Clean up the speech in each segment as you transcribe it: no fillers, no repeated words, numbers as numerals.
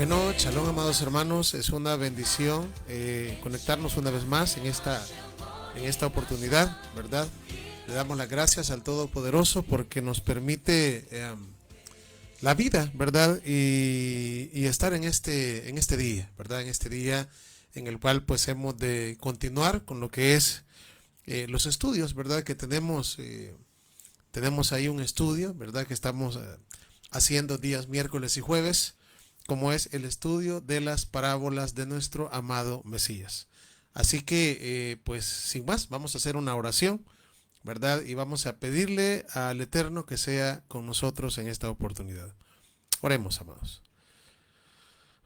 Bueno, shalom, amados hermanos, es una bendición conectarnos una vez más en esta oportunidad, ¿verdad? Le damos las gracias al Todopoderoso porque nos permite la vida, ¿verdad? Y estar en este día, ¿verdad? En este día en el cual pues hemos de continuar con lo que es los estudios, ¿verdad? Que tenemos ahí un estudio, ¿verdad? Que estamos haciendo días miércoles y jueves, como es el estudio de las parábolas de nuestro amado Mesías. Así que, pues sin más, vamos a hacer una oración, ¿verdad? Y vamos a pedirle al Eterno que sea con nosotros en esta oportunidad. Oremos, amados.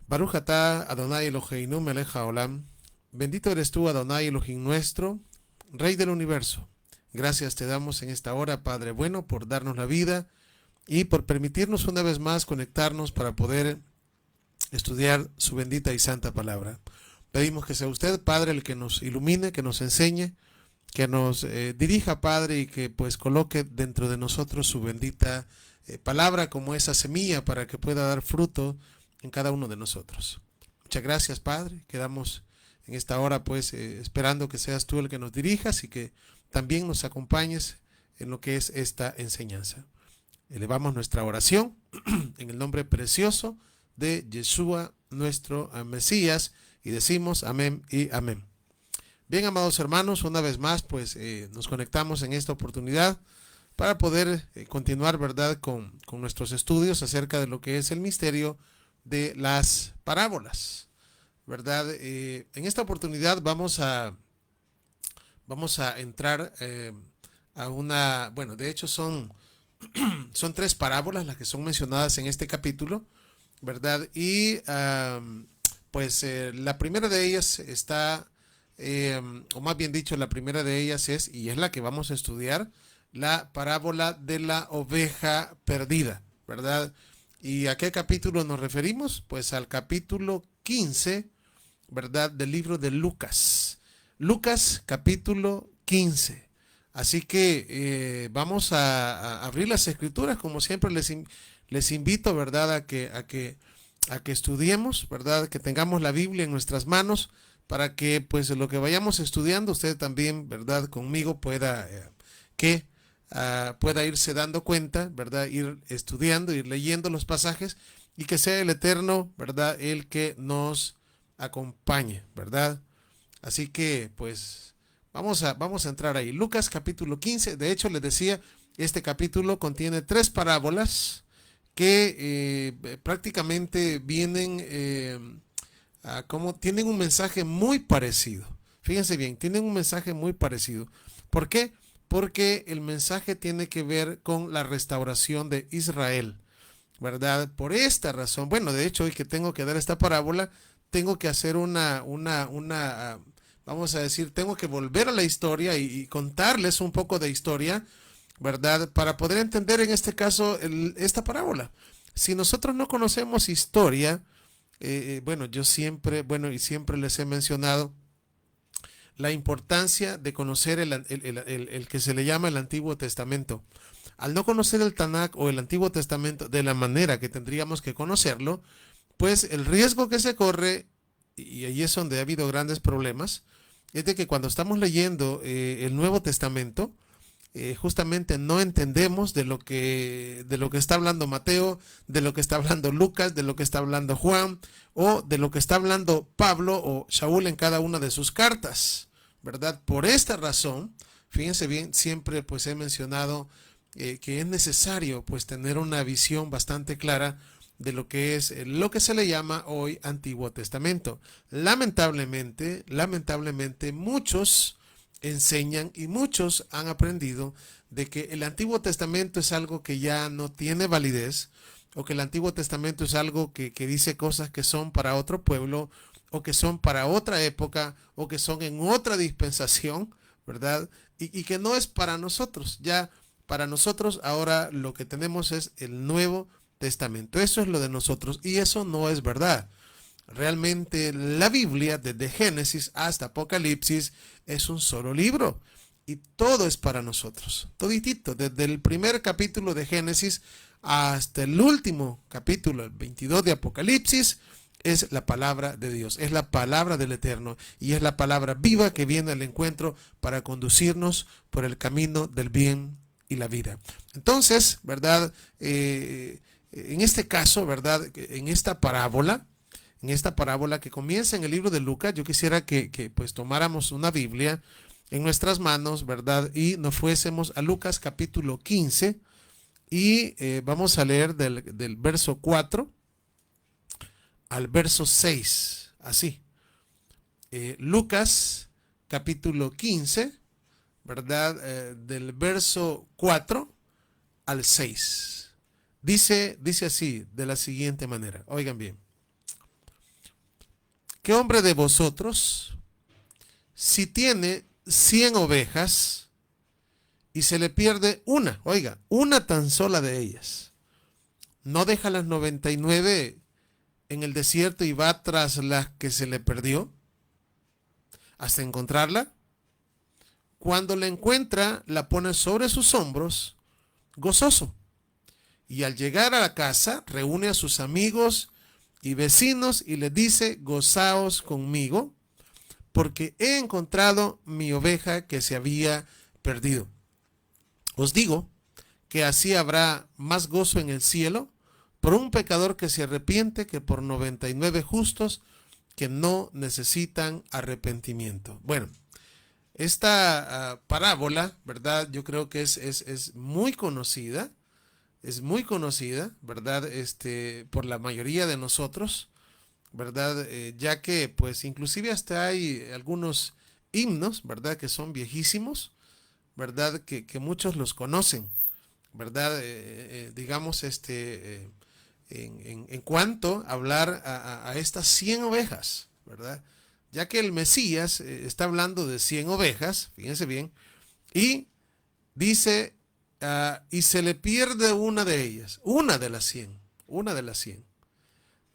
Baruch atah Adonai Eloheinu melech haolam. Bendito eres tú, Adonai Elohim nuestro, Rey del universo. Gracias te damos en esta hora, Padre bueno, por darnos la vida y por permitirnos una vez más conectarnos para poder estudiar su bendita y santa palabra. Pedimos que sea usted, Padre, el que nos ilumine, que nos enseñe, que nos dirija, Padre, y que pues coloque dentro de nosotros su bendita palabra como esa semilla para que pueda dar fruto en cada uno de nosotros. Muchas gracias, Padre. Quedamos en esta hora pues esperando que seas tú el que nos dirijas y que también nos acompañes en lo que es esta enseñanza. Elevamos nuestra oración en el nombre precioso de Yeshua, nuestro Mesías, y decimos amén y amén. Bien, amados hermanos, una vez más pues nos conectamos en esta oportunidad para poder continuar, ¿verdad?, con nuestros estudios acerca de lo que es el misterio de las parábolas, ¿verdad? En esta oportunidad vamos a entrar a una, bueno, de hecho son tres parábolas las que son mencionadas en este capítulo, ¿verdad? Y pues la primera de ellas está, o más bien dicho, la primera de ellas es, y es la que vamos a estudiar, la parábola de la oveja perdida, ¿verdad? ¿Y a qué capítulo nos referimos? Pues al capítulo 15, ¿verdad? Del libro de Lucas. Lucas capítulo 15. Así que vamos a abrir las escrituras, como siempre les invito, ¿verdad?, a que estudiemos, ¿verdad?, que tengamos la Biblia en nuestras manos para que pues lo que vayamos estudiando usted también, ¿verdad?, conmigo pueda pueda irse dando cuenta, ¿verdad?, ir estudiando, ir leyendo los pasajes y que sea el Eterno, ¿verdad?, el que nos acompañe, ¿verdad? Así que pues vamos a entrar ahí. Lucas capítulo 15, de hecho les decía, este capítulo contiene tres parábolas que prácticamente vienen como tienen un mensaje muy parecido. Fíjense bien, tienen un mensaje muy parecido. ¿Por qué? Porque el mensaje tiene que ver con la restauración de Israel, ¿verdad? Por esta razón, bueno, de hecho, hoy que tengo que dar esta parábola, tengo que hacer vamos a decir, tengo que volver a la historia y contarles un poco de historia, ¿verdad? Para poder entender en este caso esta parábola. Si nosotros no conocemos historia, bueno, yo siempre, bueno, y siempre les he mencionado la importancia de conocer el que se le llama el Antiguo Testamento. Al no conocer el Tanakh o el Antiguo Testamento de la manera que tendríamos que conocerlo, pues el riesgo que se corre, y ahí es donde ha habido grandes problemas, es de que cuando estamos leyendo el Nuevo Testamento, justamente no entendemos de lo que está hablando Mateo, de lo que está hablando Lucas, de lo que está hablando Juan, o de lo que está hablando Pablo o Shaul en cada una de sus cartas, ¿verdad? Por esta razón, fíjense bien, siempre pues he mencionado que es necesario pues tener una visión bastante clara de lo que es lo que se le llama hoy Antiguo Testamento. Lamentablemente muchos enseñan y muchos han aprendido de que el Antiguo Testamento es algo que ya no tiene validez, o que el Antiguo Testamento es algo que dice cosas que son para otro pueblo, o que son para otra época, o que son en otra dispensación, ¿verdad? Y que no es para nosotros. Ya para nosotros ahora lo que tenemos es el Nuevo Testamento. Eso es lo de nosotros y eso no es verdad. Realmente la Biblia, desde Génesis hasta Apocalipsis, es un solo libro y todo es para nosotros. Toditito, desde el primer capítulo de Génesis hasta el último capítulo, el 22 de Apocalipsis, es la palabra de Dios, es la palabra del Eterno y es la palabra viva que viene al encuentro para conducirnos por el camino del bien y la vida. Entonces, ¿verdad? En este caso, ¿verdad? En esta parábola que comienza en el libro de Lucas, yo quisiera que pues tomáramos una Biblia en nuestras manos, ¿verdad? Y nos fuésemos a Lucas capítulo 15 y vamos a leer del verso 4 al verso 6, así. Lucas capítulo 15, ¿verdad? Del verso 4 al 6. Dice así, de la siguiente manera. Oigan bien. ¿Qué hombre de vosotros, si tiene 100 ovejas y se le pierde una, oiga, una tan sola de ellas, no deja las 99 en el desierto y va tras la que se le perdió hasta encontrarla? Cuando la encuentra, la pone sobre sus hombros, gozoso. Y al llegar a la casa, reúne a sus amigos y vecinos y les dice: gozaos conmigo, porque he encontrado mi oveja que se había perdido. Os digo que así habrá más gozo en el cielo por un pecador que se arrepiente que por 99 justos que no necesitan arrepentimiento. Bueno, esta parábola, ¿verdad? Yo creo que es muy conocida. Es muy conocida, ¿verdad? Por la mayoría de nosotros, ¿verdad? Ya que, pues, inclusive hasta hay algunos himnos, ¿verdad? Que son viejísimos, ¿verdad? Que muchos los conocen, ¿verdad? Digamos, en cuanto a hablar a estas 100 ovejas, ¿verdad? Ya que el Mesías está hablando de 100 ovejas, fíjense bien, y dice... y se le pierde una de ellas, una de las 100.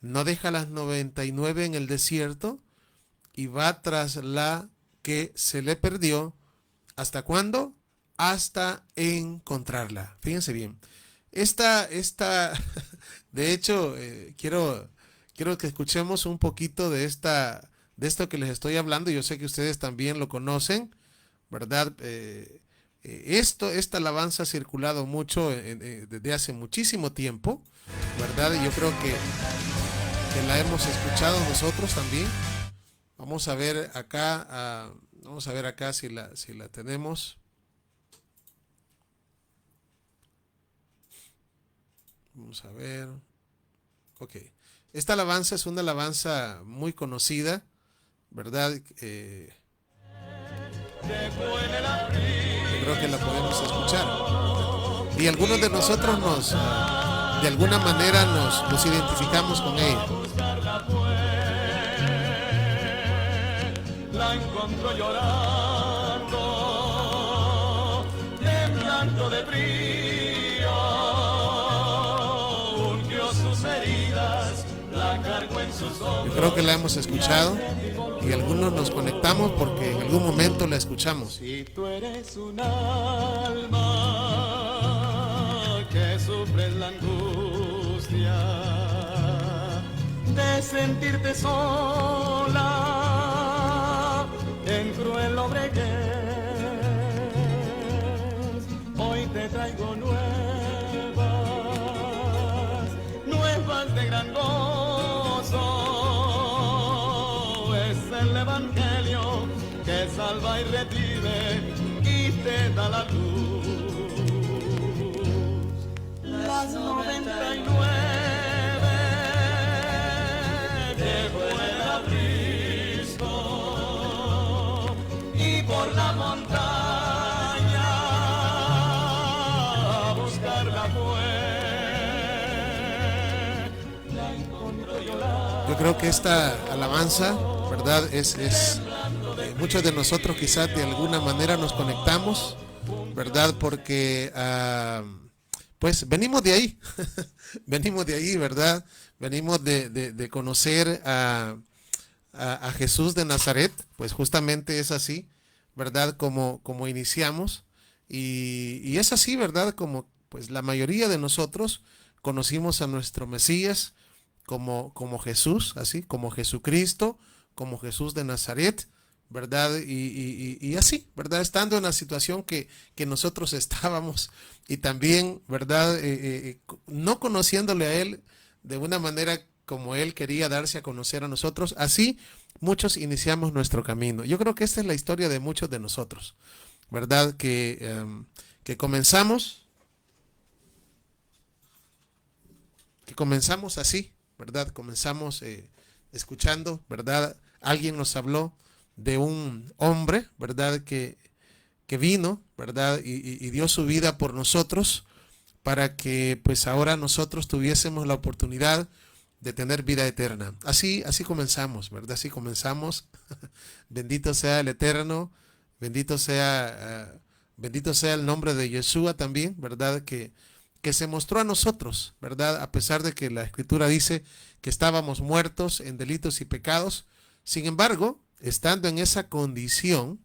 No deja las 99 en el desierto y va tras la que se le perdió. ¿Hasta cuándo? Hasta encontrarla. Fíjense bien. De hecho, quiero que escuchemos un poquito de esto que les estoy hablando. Yo sé que ustedes también lo conocen, ¿verdad? Esta alabanza ha circulado mucho desde hace muchísimo tiempo, ¿verdad? Y yo creo que la hemos escuchado nosotros también. Vamos a ver acá, si la tenemos. Vamos a ver. Ok. Esta alabanza es una alabanza muy conocida, ¿verdad? Creo que la podemos escuchar. Y algunos de nosotros de alguna manera nos identificamos con ella. La encontró llorando, temblando de frío, ungió sus heridas, la cargó en sus hombros. Yo creo que la hemos escuchado. Y algunos nos conectamos porque en algún momento la escuchamos. Si tú eres un alma que sufres la angustia de sentirte sola en cruel obreguez, hoy te traigo nuevas de gran gozo. El evangelio que salva y redime y te da la luz. Las 99 que fue a Cristo y por la montaña a buscarla fue. La encontró llorando. Yo creo que esta alabanza, ¿verdad? Muchos de nosotros quizás de alguna manera nos conectamos, ¿verdad? Porque pues venimos de ahí, venimos de ahí, ¿verdad? Venimos de conocer a Jesús de Nazaret, pues justamente es así, ¿verdad? Como iniciamos y es así, ¿verdad? Como pues la mayoría de nosotros conocimos a nuestro Mesías, como Jesús, así, como Jesucristo, como Jesús de Nazaret, ¿verdad? Y así, ¿verdad? Estando en la situación que nosotros estábamos y también, ¿verdad? No conociéndole a Él de una manera como Él quería darse a conocer a nosotros, así muchos iniciamos nuestro camino. Yo creo que esta es la historia de muchos de nosotros, ¿verdad? Que comenzamos así, ¿verdad? Comenzamos escuchando, ¿verdad? Alguien nos habló de un hombre, ¿verdad? Que vino, ¿verdad? Y dio su vida por nosotros para que pues ahora nosotros tuviésemos la oportunidad de tener vida eterna. Así comenzamos, ¿verdad? Así comenzamos. Bendito sea el Eterno, bendito sea, bendito sea el nombre de Yeshua también, ¿verdad? Que se mostró a nosotros, ¿verdad? A pesar de que la Escritura dice que estábamos muertos en delitos y pecados. Sin embargo, estando en esa condición,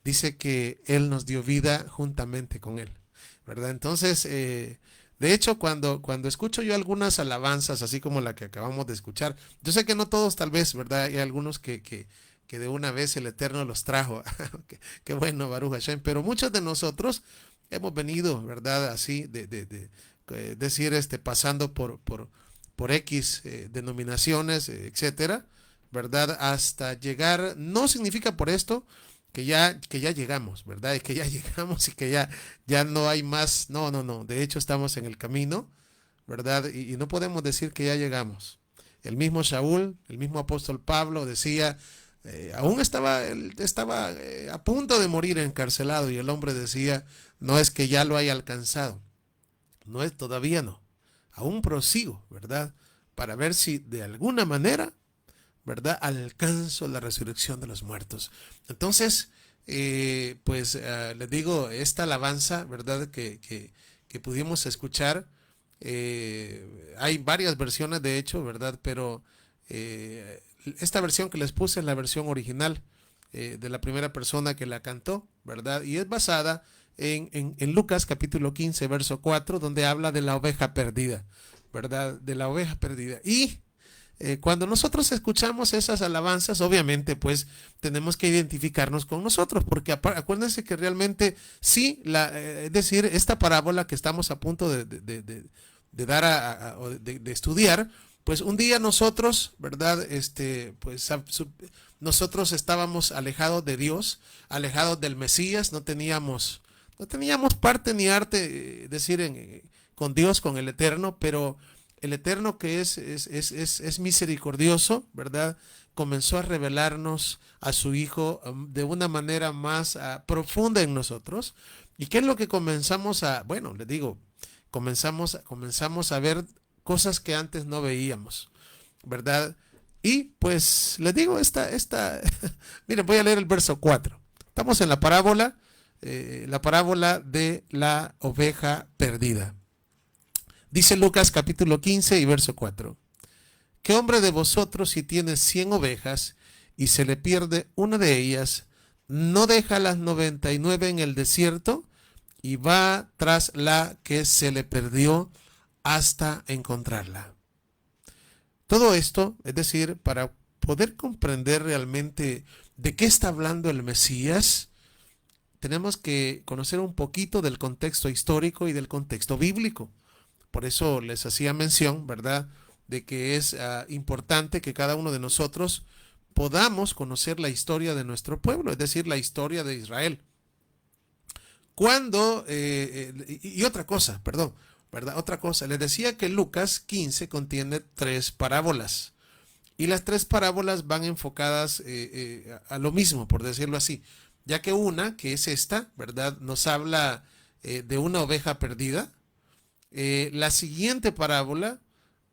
dice que Él nos dio vida juntamente con Él, ¿verdad? Entonces, de hecho, cuando escucho yo algunas alabanzas, así como la que acabamos de escuchar, yo sé que no todos tal vez, ¿verdad? Hay algunos que de una vez el Eterno los trajo. Qué bueno, Baruch Hashem. Pero muchos de nosotros hemos venido, ¿verdad? Así, decir, pasando por X denominaciones, etcétera, ¿verdad? Hasta llegar, no significa por esto que ya llegamos, ¿verdad? Y que ya llegamos y que ya no hay más. No, no, no. De hecho, estamos en el camino, ¿verdad? Y no podemos decir que ya llegamos. El mismo Shaul, el mismo apóstol Pablo decía, aún él estaba a punto de morir encarcelado y el hombre decía, no es que ya lo haya alcanzado, no es, todavía no, aún prosigo, ¿verdad? Para ver si de alguna manera, ¿verdad? Alcanzo la resurrección de los muertos. Entonces, les digo, esta alabanza, ¿verdad? Que pudimos escuchar, hay varias versiones de hecho, ¿verdad? Pero esta versión que les puse es la versión original de la primera persona que la cantó, ¿verdad? Y es basada en Lucas capítulo 15, verso 4, donde habla de la oveja perdida, ¿verdad? De la oveja perdida. Y cuando nosotros escuchamos esas alabanzas, obviamente, pues tenemos que identificarnos con nosotros, porque acuérdense que realmente sí, es decir, esta parábola que estamos a punto de dar de estudiar, pues un día nosotros, ¿verdad? Nosotros estábamos alejados de Dios, alejados del Mesías, no teníamos parte ni arte, decir, con Dios, con el Eterno, pero el Eterno que es misericordioso, ¿verdad? Comenzó a revelarnos a su Hijo de una manera más profunda en nosotros. ¿Y qué es lo que comenzamos bueno, les digo, comenzamos a ver cosas que antes no veíamos, ¿verdad? Y pues les digo, miren, voy a leer el verso 4. Estamos en la parábola de la oveja perdida. Dice Lucas capítulo 15 y verso 4. ¿Qué hombre de vosotros, si tiene 100 ovejas y se le pierde una de ellas, no deja las 99 en el desierto y va tras la que se le perdió hasta encontrarla? Todo esto, es decir, para poder comprender realmente de qué está hablando el Mesías, tenemos que conocer un poquito del contexto histórico y del contexto bíblico. Por eso les hacía mención, ¿verdad?, de que es importante que cada uno de nosotros podamos conocer la historia de nuestro pueblo, es decir, la historia de Israel. Y otra cosa, perdón, ¿verdad? Otra cosa, les decía que Lucas 15 contiene 3 parábolas. Y las 3 parábolas van enfocadas a lo mismo, por decirlo así. Ya que una, que es esta, ¿verdad?, nos habla de una oveja perdida. La siguiente parábola,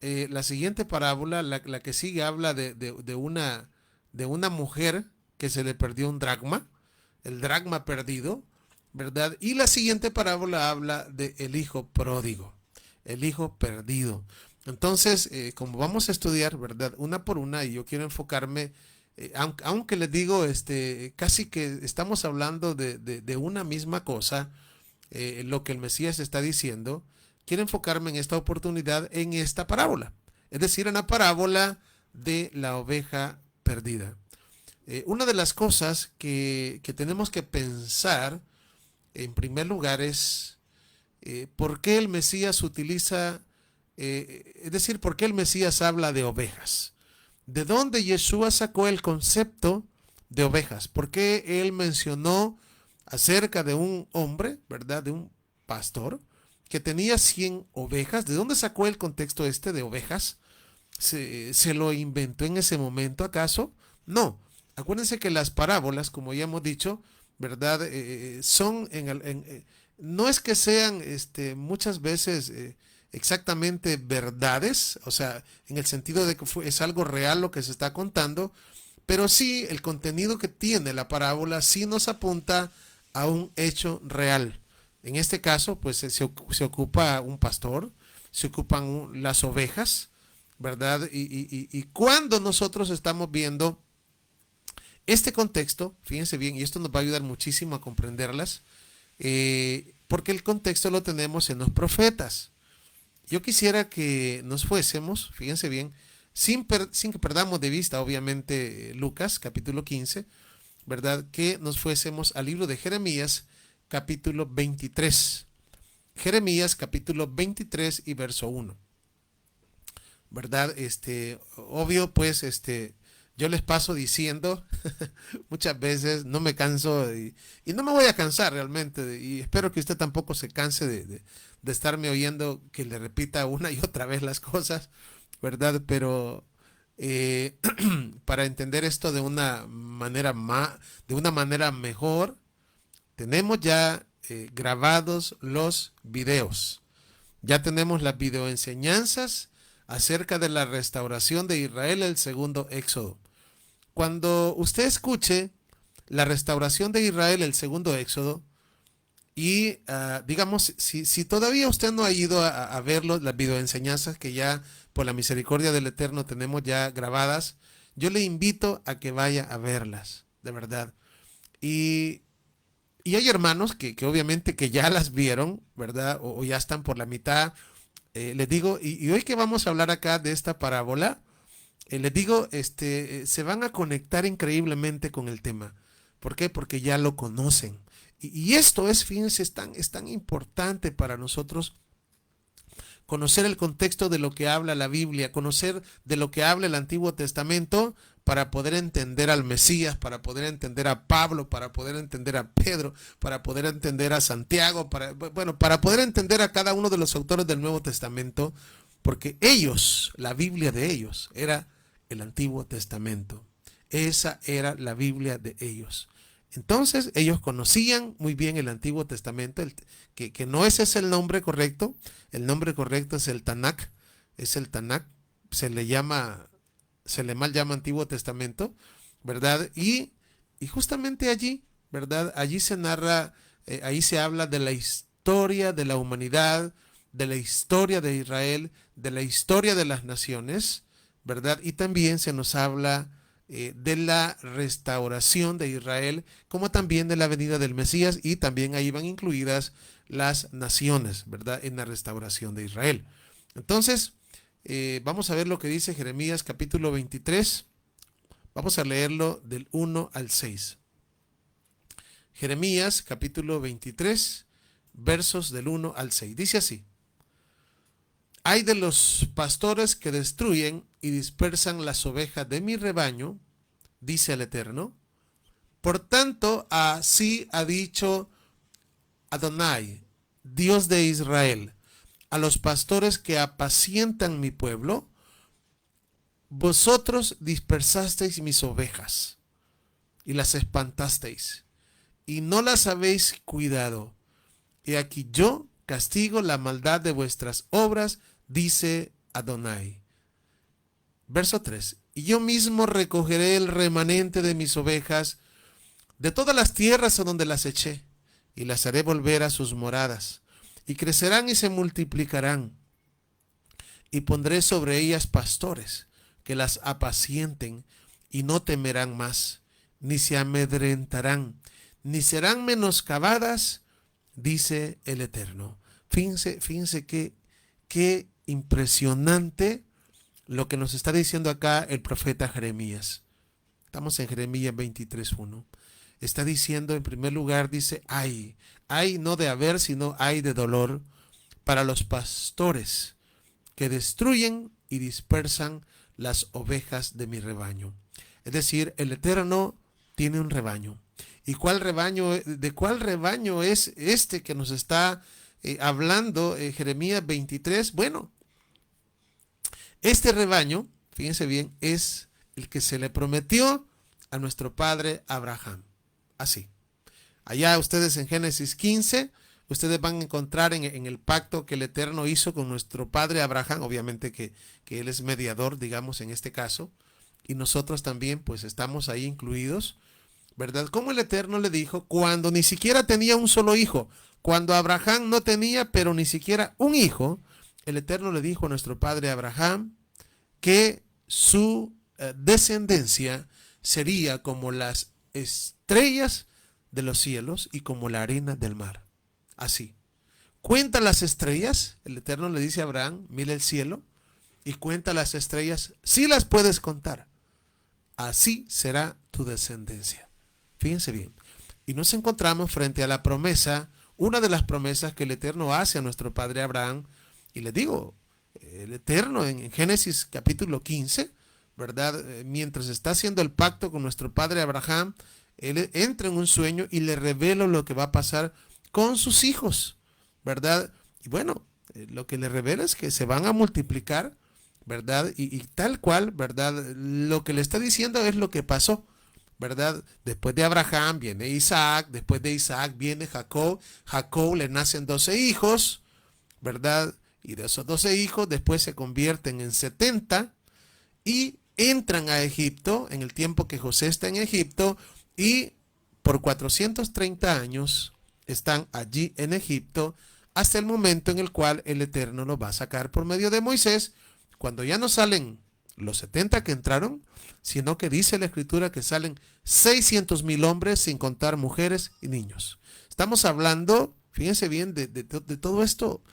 la que sigue, habla de una mujer que se le perdió un dracma, el dracma perdido, ¿verdad? Y la siguiente parábola habla de el hijo pródigo, el hijo perdido. Entonces, como vamos a estudiar, ¿verdad?, una por una, y yo quiero enfocarme, aunque les digo, casi que estamos hablando de una misma cosa, lo que el Mesías está diciendo. Quiero enfocarme en esta oportunidad en esta parábola, es decir, en la parábola de la oveja perdida. Una de las cosas que tenemos que pensar, en primer lugar, es por qué el Mesías utiliza, es decir, por qué el Mesías habla de ovejas. ¿De dónde Yeshua sacó el concepto de ovejas? ¿Por qué él mencionó acerca de un hombre, ¿verdad? De un pastor que tenía 100 ovejas. ¿De dónde sacó el contexto este de ovejas? ¿Se lo inventó en ese momento acaso? No. Acuérdense que las parábolas, como ya hemos dicho, ¿verdad? Son no es que sean muchas veces exactamente verdades, o sea, en el sentido de que es algo real lo que se está contando, pero sí el contenido que tiene la parábola sí nos apunta a un hecho real. En este caso, pues se ocupa un pastor, se ocupan las ovejas, ¿verdad? Y cuando nosotros estamos viendo este contexto, fíjense bien, y esto nos va a ayudar muchísimo a comprenderlas, porque el contexto lo tenemos en los profetas. Yo quisiera que nos fuésemos, fíjense bien, sin que perdamos de vista, obviamente, Lucas, capítulo 15, ¿verdad? Que nos fuésemos al libro de Jeremías, capítulo 23. Jeremías, capítulo 23 y verso 1. ¿Verdad? Obvio, pues, yo les paso diciendo muchas veces, no me canso y no me voy a cansar realmente, y espero que usted tampoco se canse de estarme oyendo que le repita una y otra vez las cosas, ¿verdad? Pero para entender esto de una manera mejor, tenemos ya grabados los videos. Ya tenemos las videoenseñanzas acerca de la restauración de Israel, el segundo éxodo. Cuando usted escuche la restauración de Israel, el segundo éxodo, y digamos, si todavía usted no ha ido a verlo, las videoenseñanzas que ya por la misericordia del Eterno tenemos ya grabadas, yo le invito a que vaya a verlas, de verdad. Y hay hermanos que obviamente que ya las vieron, ¿verdad? O ya están por la mitad. Les digo, y hoy que vamos a hablar acá de esta parábola, les digo, se van a conectar increíblemente con el tema. ¿Por qué? Porque ya lo conocen. Y esto es, fíjense, es tan importante para nosotros conocer el contexto de lo que habla la Biblia, conocer de lo que habla el Antiguo Testamento para poder entender al Mesías, para poder entender a Pablo, para poder entender a Pedro, para poder entender a Santiago, para poder entender a cada uno de los autores del Nuevo Testamento, porque ellos, la Biblia de ellos, era el Antiguo Testamento. Esa era la Biblia de ellos. Entonces ellos conocían muy bien el Antiguo Testamento, que no ese es el nombre correcto. El nombre correcto es el Tanakh, se le mal llama Antiguo Testamento, ¿verdad? Y justamente allí, ¿verdad? Allí se narra, ahí se habla de la historia de la humanidad, de la historia de Israel, de la historia de las naciones, ¿verdad? Y también se nos habla de la restauración de Israel, como también de la venida del Mesías, y también ahí van incluidas las naciones, ¿verdad? En la restauración de Israel. Entonces, vamos a ver lo que dice Jeremías capítulo 23. Vamos a leerlo del 1 al 6. Jeremías capítulo 23, versos del 1 al 6. Dice así: Ay de los pastores que destruyen y dispersan las ovejas de mi rebaño, dice el Eterno. Por tanto, así ha dicho Adonai, Dios de Israel, a los pastores que apacientan mi pueblo: vosotros dispersasteis mis ovejas y las espantasteis, y no las habéis cuidado. Y aquí yo castigo la maldad de vuestras obras, dice Adonai. Verso 3. Y yo mismo recogeré el remanente de mis ovejas de todas las tierras a donde las eché, y las haré volver a sus moradas, y crecerán y se multiplicarán, y pondré sobre ellas pastores que las apacienten, y no temerán más, ni se amedrentarán, ni serán menoscabadas, dice el Eterno. Fíjense qué impresionante lo que nos está diciendo acá el profeta Jeremías. Estamos en Jeremías 23:1. Está diciendo, en primer lugar, dice, ay no de haber, sino ay de dolor para los pastores que destruyen y dispersan las ovejas de mi rebaño. Es decir, el Eterno tiene un rebaño. ¿Y cuál rebaño, de cuál rebaño es este que nos está hablando Jeremías 23? Bueno, este rebaño, fíjense bien, es el que se le prometió a nuestro padre Abraham. Así. Allá ustedes en Génesis 15, ustedes van a encontrar en el pacto que el Eterno hizo con nuestro padre Abraham, obviamente que él es mediador, digamos, en este caso, y nosotros también pues estamos ahí incluidos, ¿verdad? Como el Eterno le dijo cuando ni siquiera tenía un solo hijo, cuando Abraham no tenía pero ni siquiera un hijo, el Eterno le dijo a nuestro padre Abraham que su descendencia sería como las estrellas de los cielos y como la arena del mar. Así. Cuenta las estrellas, el Eterno le dice a Abraham, mira el cielo, y cuenta las estrellas, si las puedes contar, así será tu descendencia. Fíjense bien. Y nos encontramos frente a la promesa, una de las promesas que el Eterno hace a nuestro padre Abraham, y les digo, el Eterno en Génesis capítulo 15, ¿verdad? Mientras está haciendo el pacto con nuestro padre Abraham, él entra en un sueño y le revela lo que va a pasar con sus hijos, ¿verdad? Y bueno, lo que le revela es que se van a multiplicar, ¿verdad? Y tal cual, ¿verdad? Lo que le está diciendo es lo que pasó, ¿verdad? Después de Abraham viene Isaac, después de Isaac viene Jacob, Jacob le nacen 12 hijos, ¿verdad? Y de esos 12 hijos después se convierten en 70 y entran a Egipto en el tiempo que José está en Egipto y por 430 años están allí en Egipto hasta el momento en el cual el Eterno los va a sacar por medio de Moisés, cuando ya no salen los 70 que entraron, sino que dice la Escritura que salen 600,000 hombres sin contar mujeres y niños. Estamos hablando, fíjense bien, de todo esto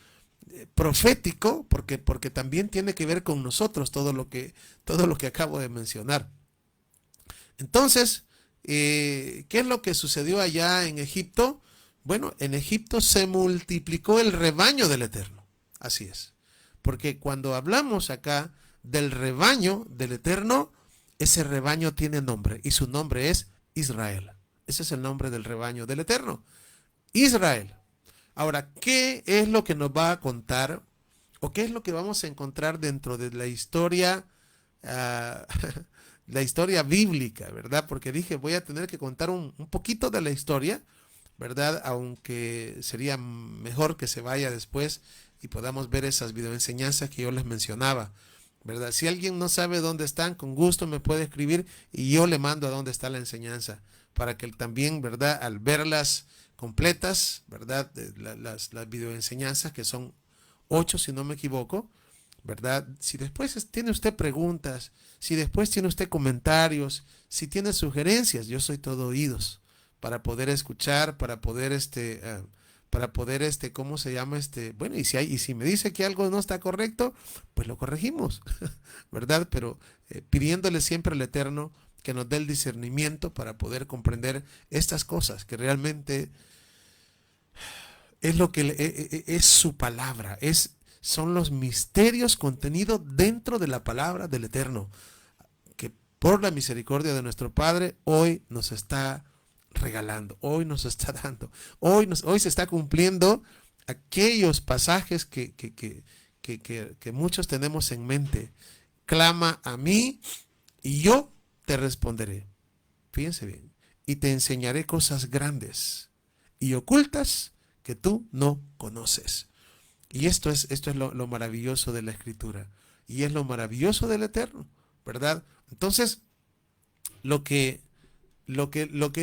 profético, porque también tiene que ver con nosotros todo lo que acabo de mencionar. Entonces, ¿qué es lo que sucedió allá en Egipto? Bueno, en Egipto se multiplicó el rebaño del Eterno. Así es. Porque cuando hablamos acá del rebaño del Eterno, ese rebaño tiene nombre y su nombre es Israel. Ese es el nombre del rebaño del Eterno. Israel. Ahora, ¿qué es lo que nos va a contar o qué es lo que vamos a encontrar dentro de la historia, la historia bíblica, ¿verdad? Porque dije, voy a tener que contar un poquito de la historia, ¿verdad? Aunque sería mejor que se vaya después y podamos ver esas videoenseñanzas que yo les mencionaba, ¿verdad? Si alguien no sabe dónde están, con gusto me puede escribir y yo le mando a dónde está la enseñanza, para que él también, ¿verdad? Al verlas completas, ¿verdad? Las videoenseñanzas, que son 8 si no me equivoco, ¿verdad? Si después tiene usted preguntas, si después tiene usted comentarios, si tiene sugerencias, yo soy todo oídos para poder escuchar, para poder ¿cómo se llama? Bueno, y si me dice que algo no está correcto, pues lo corregimos, ¿verdad? Pero pidiéndole siempre al Eterno que nos dé el discernimiento para poder comprender estas cosas, que realmente es lo que es su palabra, son los misterios contenidos dentro de la palabra del Eterno, que por la misericordia de nuestro Padre hoy nos está regalando, hoy nos está dando, hoy se está cumpliendo aquellos pasajes que muchos tenemos en mente. Clama a mí y yo te responderé. Fíjense bien. Y te enseñaré cosas grandes y ocultas que tú no conoces. Y esto es lo maravilloso de la Escritura. Y es lo maravilloso del Eterno, ¿verdad? Entonces, lo que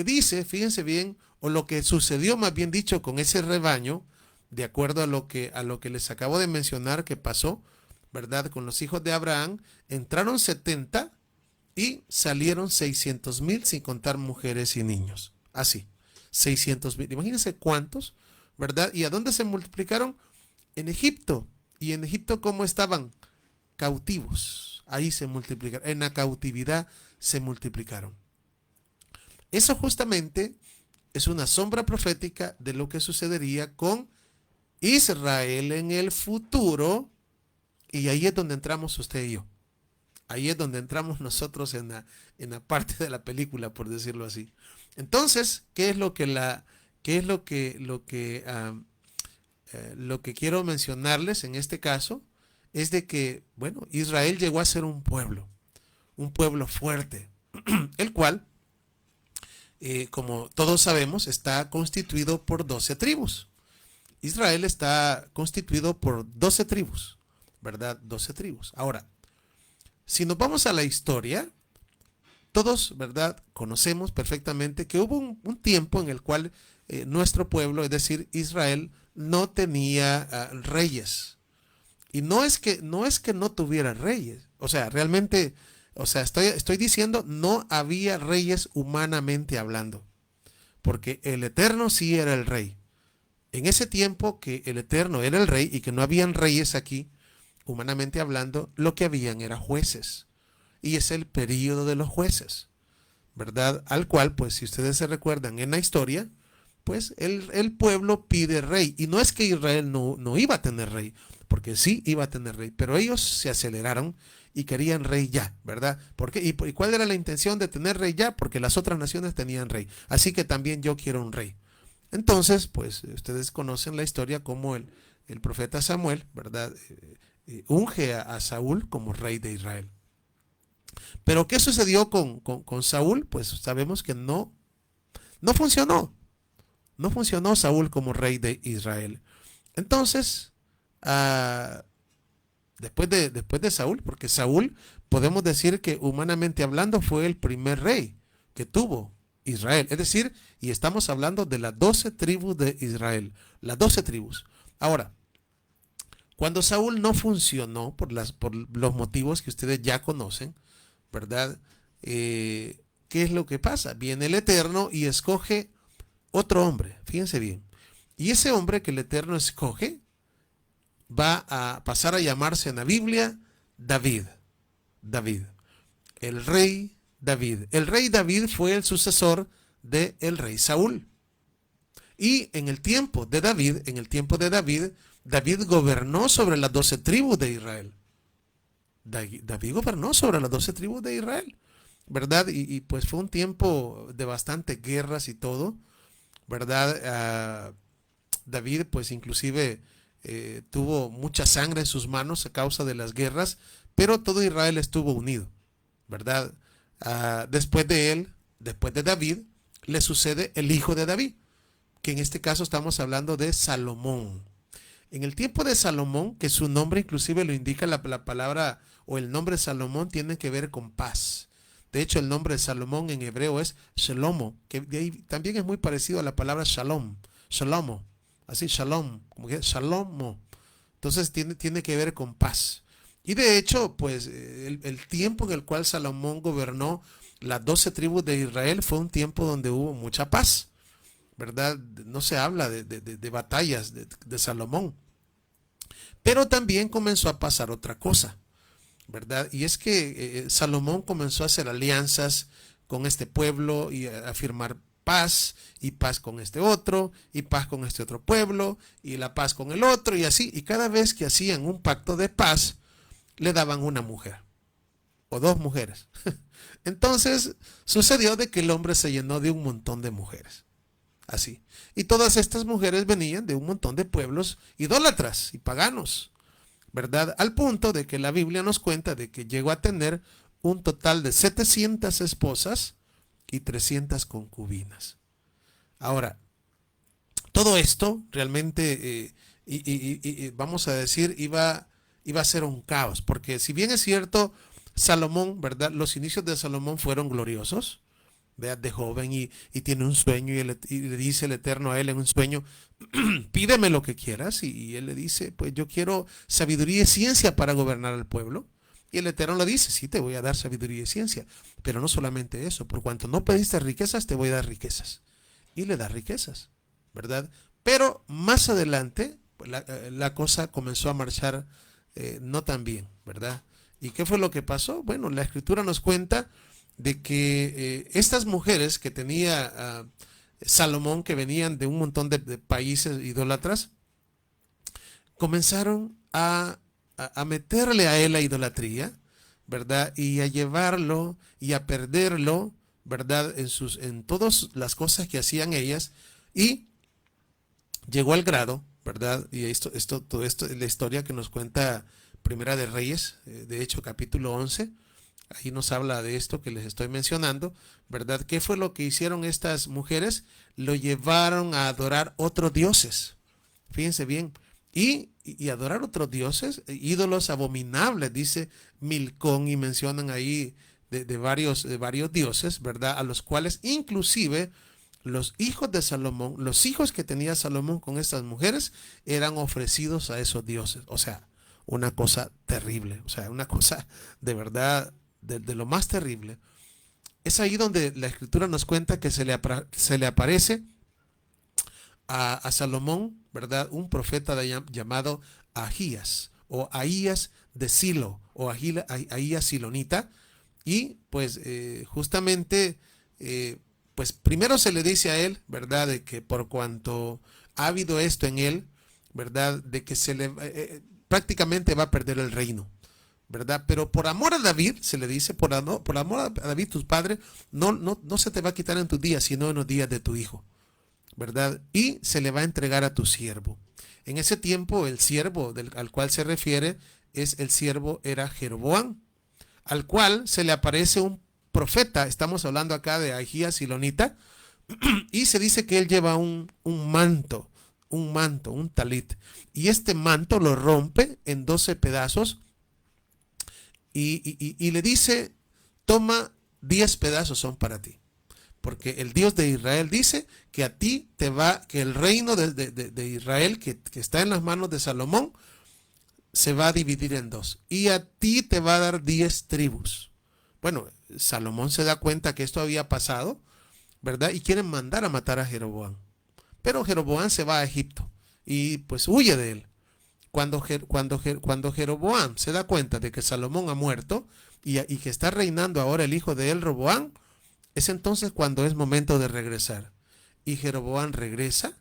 dice, fíjense bien, o lo que sucedió, más bien dicho, con ese rebaño, de acuerdo a lo que les acabo de mencionar que pasó, ¿verdad? Con los hijos de Abraham, entraron 70 y salieron 600,000 sin contar mujeres y niños. Así, 600,000. Imagínense cuántos, ¿verdad? ¿Y a dónde se multiplicaron? En Egipto. ¿Y en Egipto cómo estaban? Cautivos. ahí se multiplicaron, en la cautividad se multiplicaron. Eso justamente es una sombra profética de lo que sucedería con Israel en el futuro, y ahí es donde entramos usted y yo. Ahí es donde entramos nosotros en la parte de la película, por decirlo así. Entonces, ¿qué es lo que quiero mencionarles en este caso? Es de que, bueno, Israel llegó a ser un pueblo fuerte, el cual, como todos sabemos, está constituido por 12 tribus. Israel está constituido por 12 tribus, ¿verdad? 12 tribus. Ahora, si nos vamos a la historia, todos, ¿verdad?, conocemos perfectamente que hubo un tiempo en el cual nuestro pueblo, es decir, Israel, no tenía reyes. Y no es que no tuviera reyes. O sea, realmente, estoy diciendo, no había reyes humanamente hablando. Porque el Eterno sí era el rey. En ese tiempo que el Eterno era el rey y que no habían reyes aquí, humanamente hablando, lo que habían era jueces. Y es el período de los jueces, ¿verdad? Al cual, pues, si ustedes se recuerdan en la historia, pues el pueblo pide rey. Y no es que Israel no iba a tener rey, porque sí iba a tener rey, pero ellos se aceleraron y querían rey ya, ¿verdad? ¿Por qué? ¿Y cuál era la intención de tener rey ya? Porque las otras naciones tenían rey. Así que también yo quiero un rey. Entonces, pues, ustedes conocen la historia como el profeta Samuel, ¿verdad? Unge a Saúl como rey de Israel. Pero ¿qué sucedió con Saúl? Pues sabemos que no funcionó. No funcionó Saúl como rey de Israel. Entonces, después de Saúl, porque Saúl, podemos decir que humanamente hablando fue el primer rey que tuvo Israel. Es decir, y estamos hablando de las 12 tribus de Israel. Las 12 tribus. Ahora, cuando Saúl no funcionó por los motivos que ustedes ya conocen, ¿verdad? ¿Qué es lo que pasa? Viene el Eterno y escoge otro hombre, fíjense bien. Y ese hombre que el Eterno escoge va a pasar a llamarse en la Biblia David. David. El rey David. El rey David fue el sucesor del rey Saúl. Y en el tiempo de David, David gobernó sobre las 12 tribus de Israel. David gobernó sobre las 12 tribus de Israel, ¿verdad? Y pues fue un tiempo de bastante guerras y todo, ¿verdad? David pues inclusive tuvo mucha sangre en sus manos a causa de las guerras, pero todo Israel estuvo unido, ¿verdad? Después de David, le sucede el hijo de David, que en este caso estamos hablando de Salomón. En el tiempo de Salomón, que su nombre inclusive lo indica la palabra o el nombre Salomón tiene que ver con paz. De hecho, el nombre de Salomón en hebreo es Shalomo, que de ahí también es muy parecido a la palabra Shalom, Shalomo, así Shalom, como que Shalomo. Entonces tiene que ver con paz. Y de hecho, pues el tiempo en el cual Salomón gobernó las 12 tribus de Israel fue un tiempo donde hubo mucha paz, ¿verdad? No se habla de batallas de Salomón. Pero también comenzó a pasar otra cosa, ¿verdad? Y es que Salomón comenzó a hacer alianzas con este pueblo y a firmar paz, y paz con este otro, y paz con este otro pueblo, y la paz con el otro, y así. Y cada vez que hacían un pacto de paz, le daban una mujer, o dos mujeres. Entonces sucedió de que el hombre se llenó de un montón de mujeres. Así. Y todas estas mujeres venían de un montón de pueblos idólatras y paganos, ¿verdad? Al punto de que la Biblia nos cuenta de que llegó a tener un total de 700 esposas y 300 concubinas. Ahora, todo esto realmente, vamos a decir, iba a ser un caos, porque si bien es cierto, Salomón, ¿verdad? Los inicios de Salomón fueron gloriosos, de joven y tiene un sueño y le dice el Eterno a él en un sueño, pídeme lo que quieras, y él le dice, pues yo quiero sabiduría y ciencia para gobernar al pueblo. Y el Eterno le dice, sí, te voy a dar sabiduría y ciencia, pero no solamente eso, por cuanto no pediste riquezas, te voy a dar riquezas. Y le da riquezas, ¿verdad? Pero más adelante pues, la cosa comenzó a marchar no tan bien, ¿verdad? ¿Y qué fue lo que pasó? Bueno, la escritura nos cuenta de que estas mujeres que tenía Salomón, que venían de un montón de países idólatras, comenzaron a meterle a él la idolatría, ¿verdad? Y a llevarlo y a perderlo, ¿verdad? En todas las cosas que hacían ellas. Y llegó al grado, ¿verdad? Y todo esto es la historia que nos cuenta Primera de Reyes, de hecho capítulo 11. Ahí nos habla de esto que les estoy mencionando, ¿verdad? ¿Qué fue lo que hicieron estas mujeres? Lo llevaron a adorar otros dioses. Fíjense bien. Y adorar otros dioses, ídolos abominables, dice Milcón, y mencionan ahí de varios dioses, ¿verdad? A los cuales inclusive los hijos de Salomón, los hijos que tenía Salomón con estas mujeres, eran ofrecidos a esos dioses. O sea, una cosa terrible, o sea, una cosa de verdad, de lo más terrible. Es ahí donde la escritura nos cuenta que se le aparece a Salomón, ¿verdad? Un profeta llamado Ahías, o Ahías de Silo, o Ahías Silonita. Y pues justamente, pues primero se le dice a él, ¿verdad? De que por cuanto ha habido esto en él, ¿verdad? De que prácticamente va a perder el reino, ¿verdad? Pero por amor a David, se le dice, por amor a David, tus padres, no se te va a quitar en tus días, sino en los días de tu hijo, ¿verdad? Y se le va a entregar a tu siervo. En ese tiempo, el siervo al cual se refiere era Jeroboam, al cual se le aparece un profeta. Estamos hablando acá de Ahías Silonita, y se dice que él lleva un manto, un talit, y este manto lo rompe en 12 pedazos y le dice: toma, 10 pedazos son para ti. Porque el Dios de Israel dice que a ti que el reino de Israel que está en las manos de Salomón se va a dividir en dos. Y a ti te va a dar 10 tribus. Bueno, Salomón se da cuenta que esto había pasado, ¿verdad? Y quieren mandar a matar a Jeroboam. Pero Jeroboam se va a Egipto y pues huye de él. Cuando Jeroboam se da cuenta de que Salomón ha muerto y que está reinando ahora el hijo de él, Roboam, es entonces cuando es momento de regresar. Y Jeroboam regresa,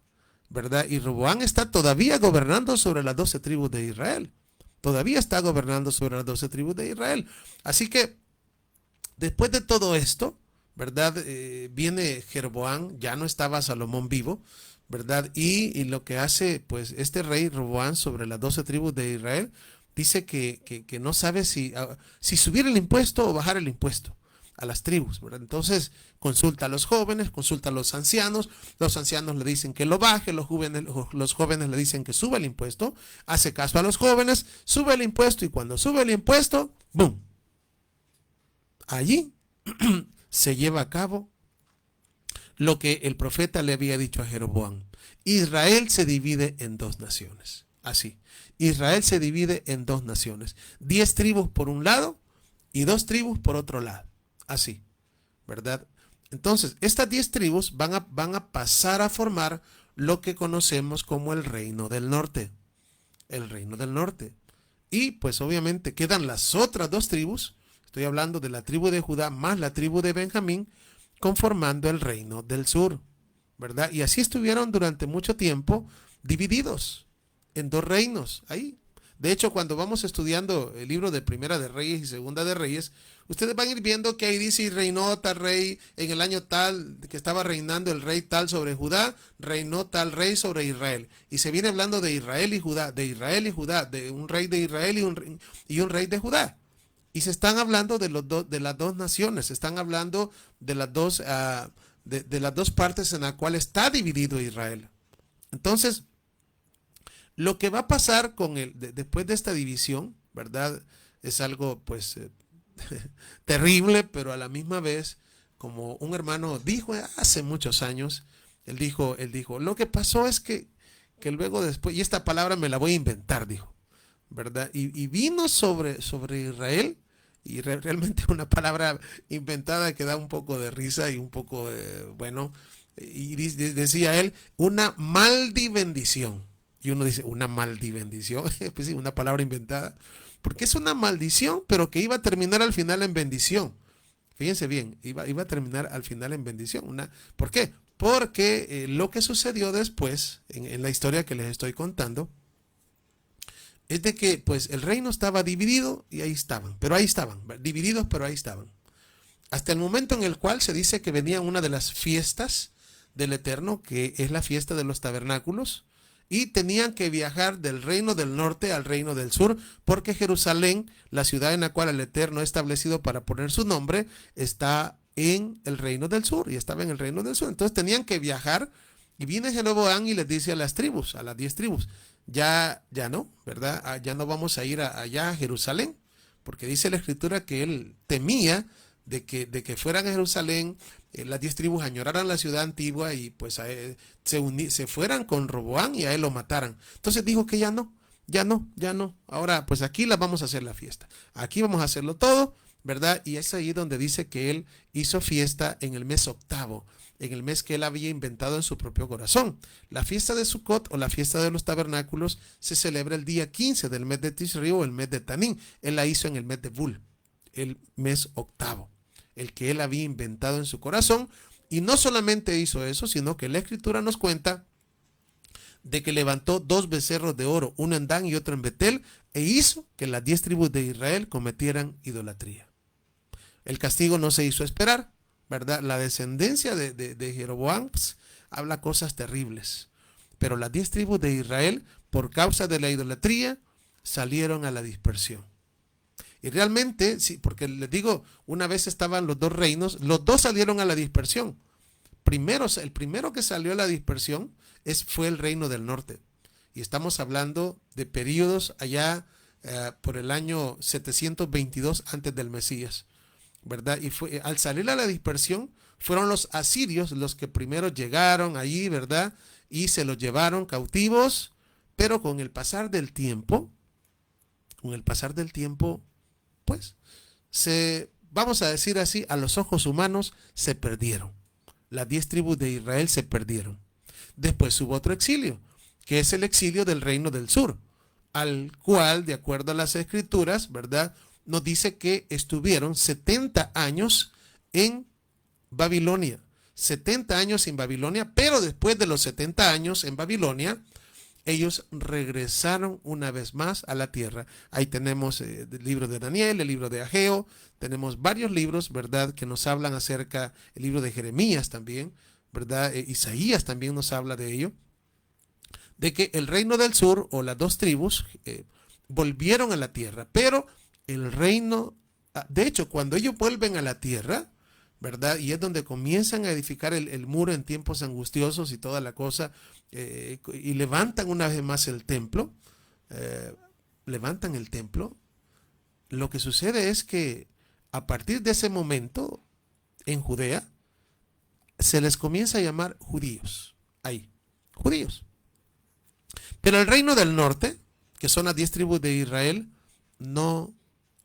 ¿verdad? Y Roboam está todavía gobernando sobre las 12 tribus de Israel. Todavía está gobernando sobre las 12 tribus de Israel. Así que, después de todo esto, ¿verdad? Viene Jeroboam, ya no estaba Salomón vivo, ¿verdad? Y lo que hace, pues, este rey Roboam sobre las 12 tribus de Israel, dice que no sabe si subir el impuesto o bajar el impuesto a las tribus, ¿verdad? Entonces consulta a los jóvenes, consulta a los ancianos le dicen que lo baje, los jóvenes le dicen que suba el impuesto, hace caso a los jóvenes, sube el impuesto, y cuando sube el impuesto, ¡boom! Allí se lleva a cabo lo que el profeta le había dicho a Jeroboam. Israel se divide en dos naciones, así. Israel se divide en dos naciones, 10 tribus por un lado y 2 tribus por otro lado. Así, ¿verdad? Entonces, estas 10 tribus van a pasar a formar lo que conocemos como el Reino del Norte. El Reino del Norte. Y pues obviamente quedan las otras 2 tribus. Estoy hablando de la tribu de Judá más la tribu de Benjamín, conformando el Reino del Sur, ¿verdad? Y así estuvieron durante mucho tiempo divididos en 2 reinos. Ahí. De hecho, cuando vamos estudiando el libro de Primera de Reyes y Segunda de Reyes, ustedes van a ir viendo que ahí dice: y reinó tal rey en el año tal, que estaba reinando el rey tal sobre Judá, reinó tal rey sobre Israel. Y se viene hablando de Israel y Judá, de un rey de Israel y un rey de Judá. Y se están hablando de las dos naciones, se están hablando de las dos partes en las cuales está dividido Israel. Entonces, lo que va a pasar después de esta división, ¿verdad? Es algo pues terrible, pero a la misma vez, como un hermano dijo hace muchos años, él dijo, lo que pasó es que luego después, y esta palabra me la voy a inventar, dijo, ¿verdad? Y vino sobre Israel, y realmente una palabra inventada que da un poco de risa y un poco de, bueno, y decía él, una maldibendición. Y uno dice, una maldibendición, pues sí, una palabra inventada, porque es una maldición, pero que iba a terminar al final en bendición. Fíjense bien, iba a terminar al final en bendición. ¿Por qué? Porque lo que sucedió después, en la historia que les estoy contando, es de que pues el reino estaba dividido y ahí estaban, divididos, pero ahí estaban. Hasta el momento en el cual se dice que venía una de las fiestas del Eterno, que es la fiesta de los tabernáculos, y tenían que viajar del reino del norte al reino del sur, porque Jerusalén, la ciudad en la cual el Eterno ha establecido para poner su nombre, está en el reino del sur, y estaba en el reino del sur. Entonces tenían que viajar, y viene Jeroboam y les dice a las 10 tribus, ya no, ¿verdad? Ya no vamos a ir allá a Jerusalén, porque dice la escritura que él temía de que fueran a Jerusalén, las 10 tribus añoraran la ciudad antigua y pues se fueran con Roboam y a él lo mataran. Entonces dijo que ya no. Ahora pues aquí la vamos a hacer la fiesta. Aquí vamos a hacerlo todo, ¿verdad? Y es ahí donde dice que él hizo fiesta en el mes octavo, en el mes que él había inventado en su propio corazón. La fiesta de Sukkot o la fiesta de los tabernáculos se celebra el día 15 del mes de Tishri o el mes de Tanín. Él la hizo en el mes de Bul, el mes octavo, el que él había inventado en su corazón. Y no solamente hizo eso, sino que la escritura nos cuenta de que levantó 2 becerros de oro, uno en Dan y otro en Betel, e hizo que las 10 tribus de Israel cometieran idolatría. El castigo no se hizo esperar, ¿verdad? La descendencia de Jeroboam pues, habla cosas terribles, pero las 10 tribus de Israel, por causa de la idolatría, salieron a la dispersión. Y realmente, sí, porque les digo, una vez estaban los dos reinos, los dos salieron a la dispersión. El primero que salió a la dispersión fue el reino del norte. Y estamos hablando de periodos allá por el año 722 antes del Mesías, ¿verdad? Y al salir a la dispersión, fueron los asirios los que primero llegaron allí, ¿verdad? Y se los llevaron cautivos, pero con el pasar del tiempo, pues, vamos a decir así, a los ojos humanos se perdieron. Las 10 tribus de Israel se perdieron. Después hubo otro exilio, que es el exilio del reino del sur, al cual, de acuerdo a las escrituras, ¿verdad?, nos dice que estuvieron 70 años en Babilonia. 70 años en Babilonia, pero después de los 70 años en Babilonia, ellos regresaron una vez más a la tierra. Ahí tenemos el libro de Daniel, el libro de Ageo, tenemos varios libros, ¿verdad?, que nos hablan acerca, el libro de Jeremías también, ¿verdad? Isaías también nos habla de ello, de que el reino del sur o las 2 tribus volvieron a la tierra, pero el reino, de hecho, cuando ellos vuelven a la tierra, ¿verdad? Y es donde comienzan a edificar el muro en tiempos angustiosos y toda la cosa, y levantan una vez más el templo, levantan el templo. Lo que sucede es que a partir de ese momento, en Judea, se les comienza a llamar judíos, ahí, judíos. Pero el reino del norte, que son las 10 tribus de Israel, no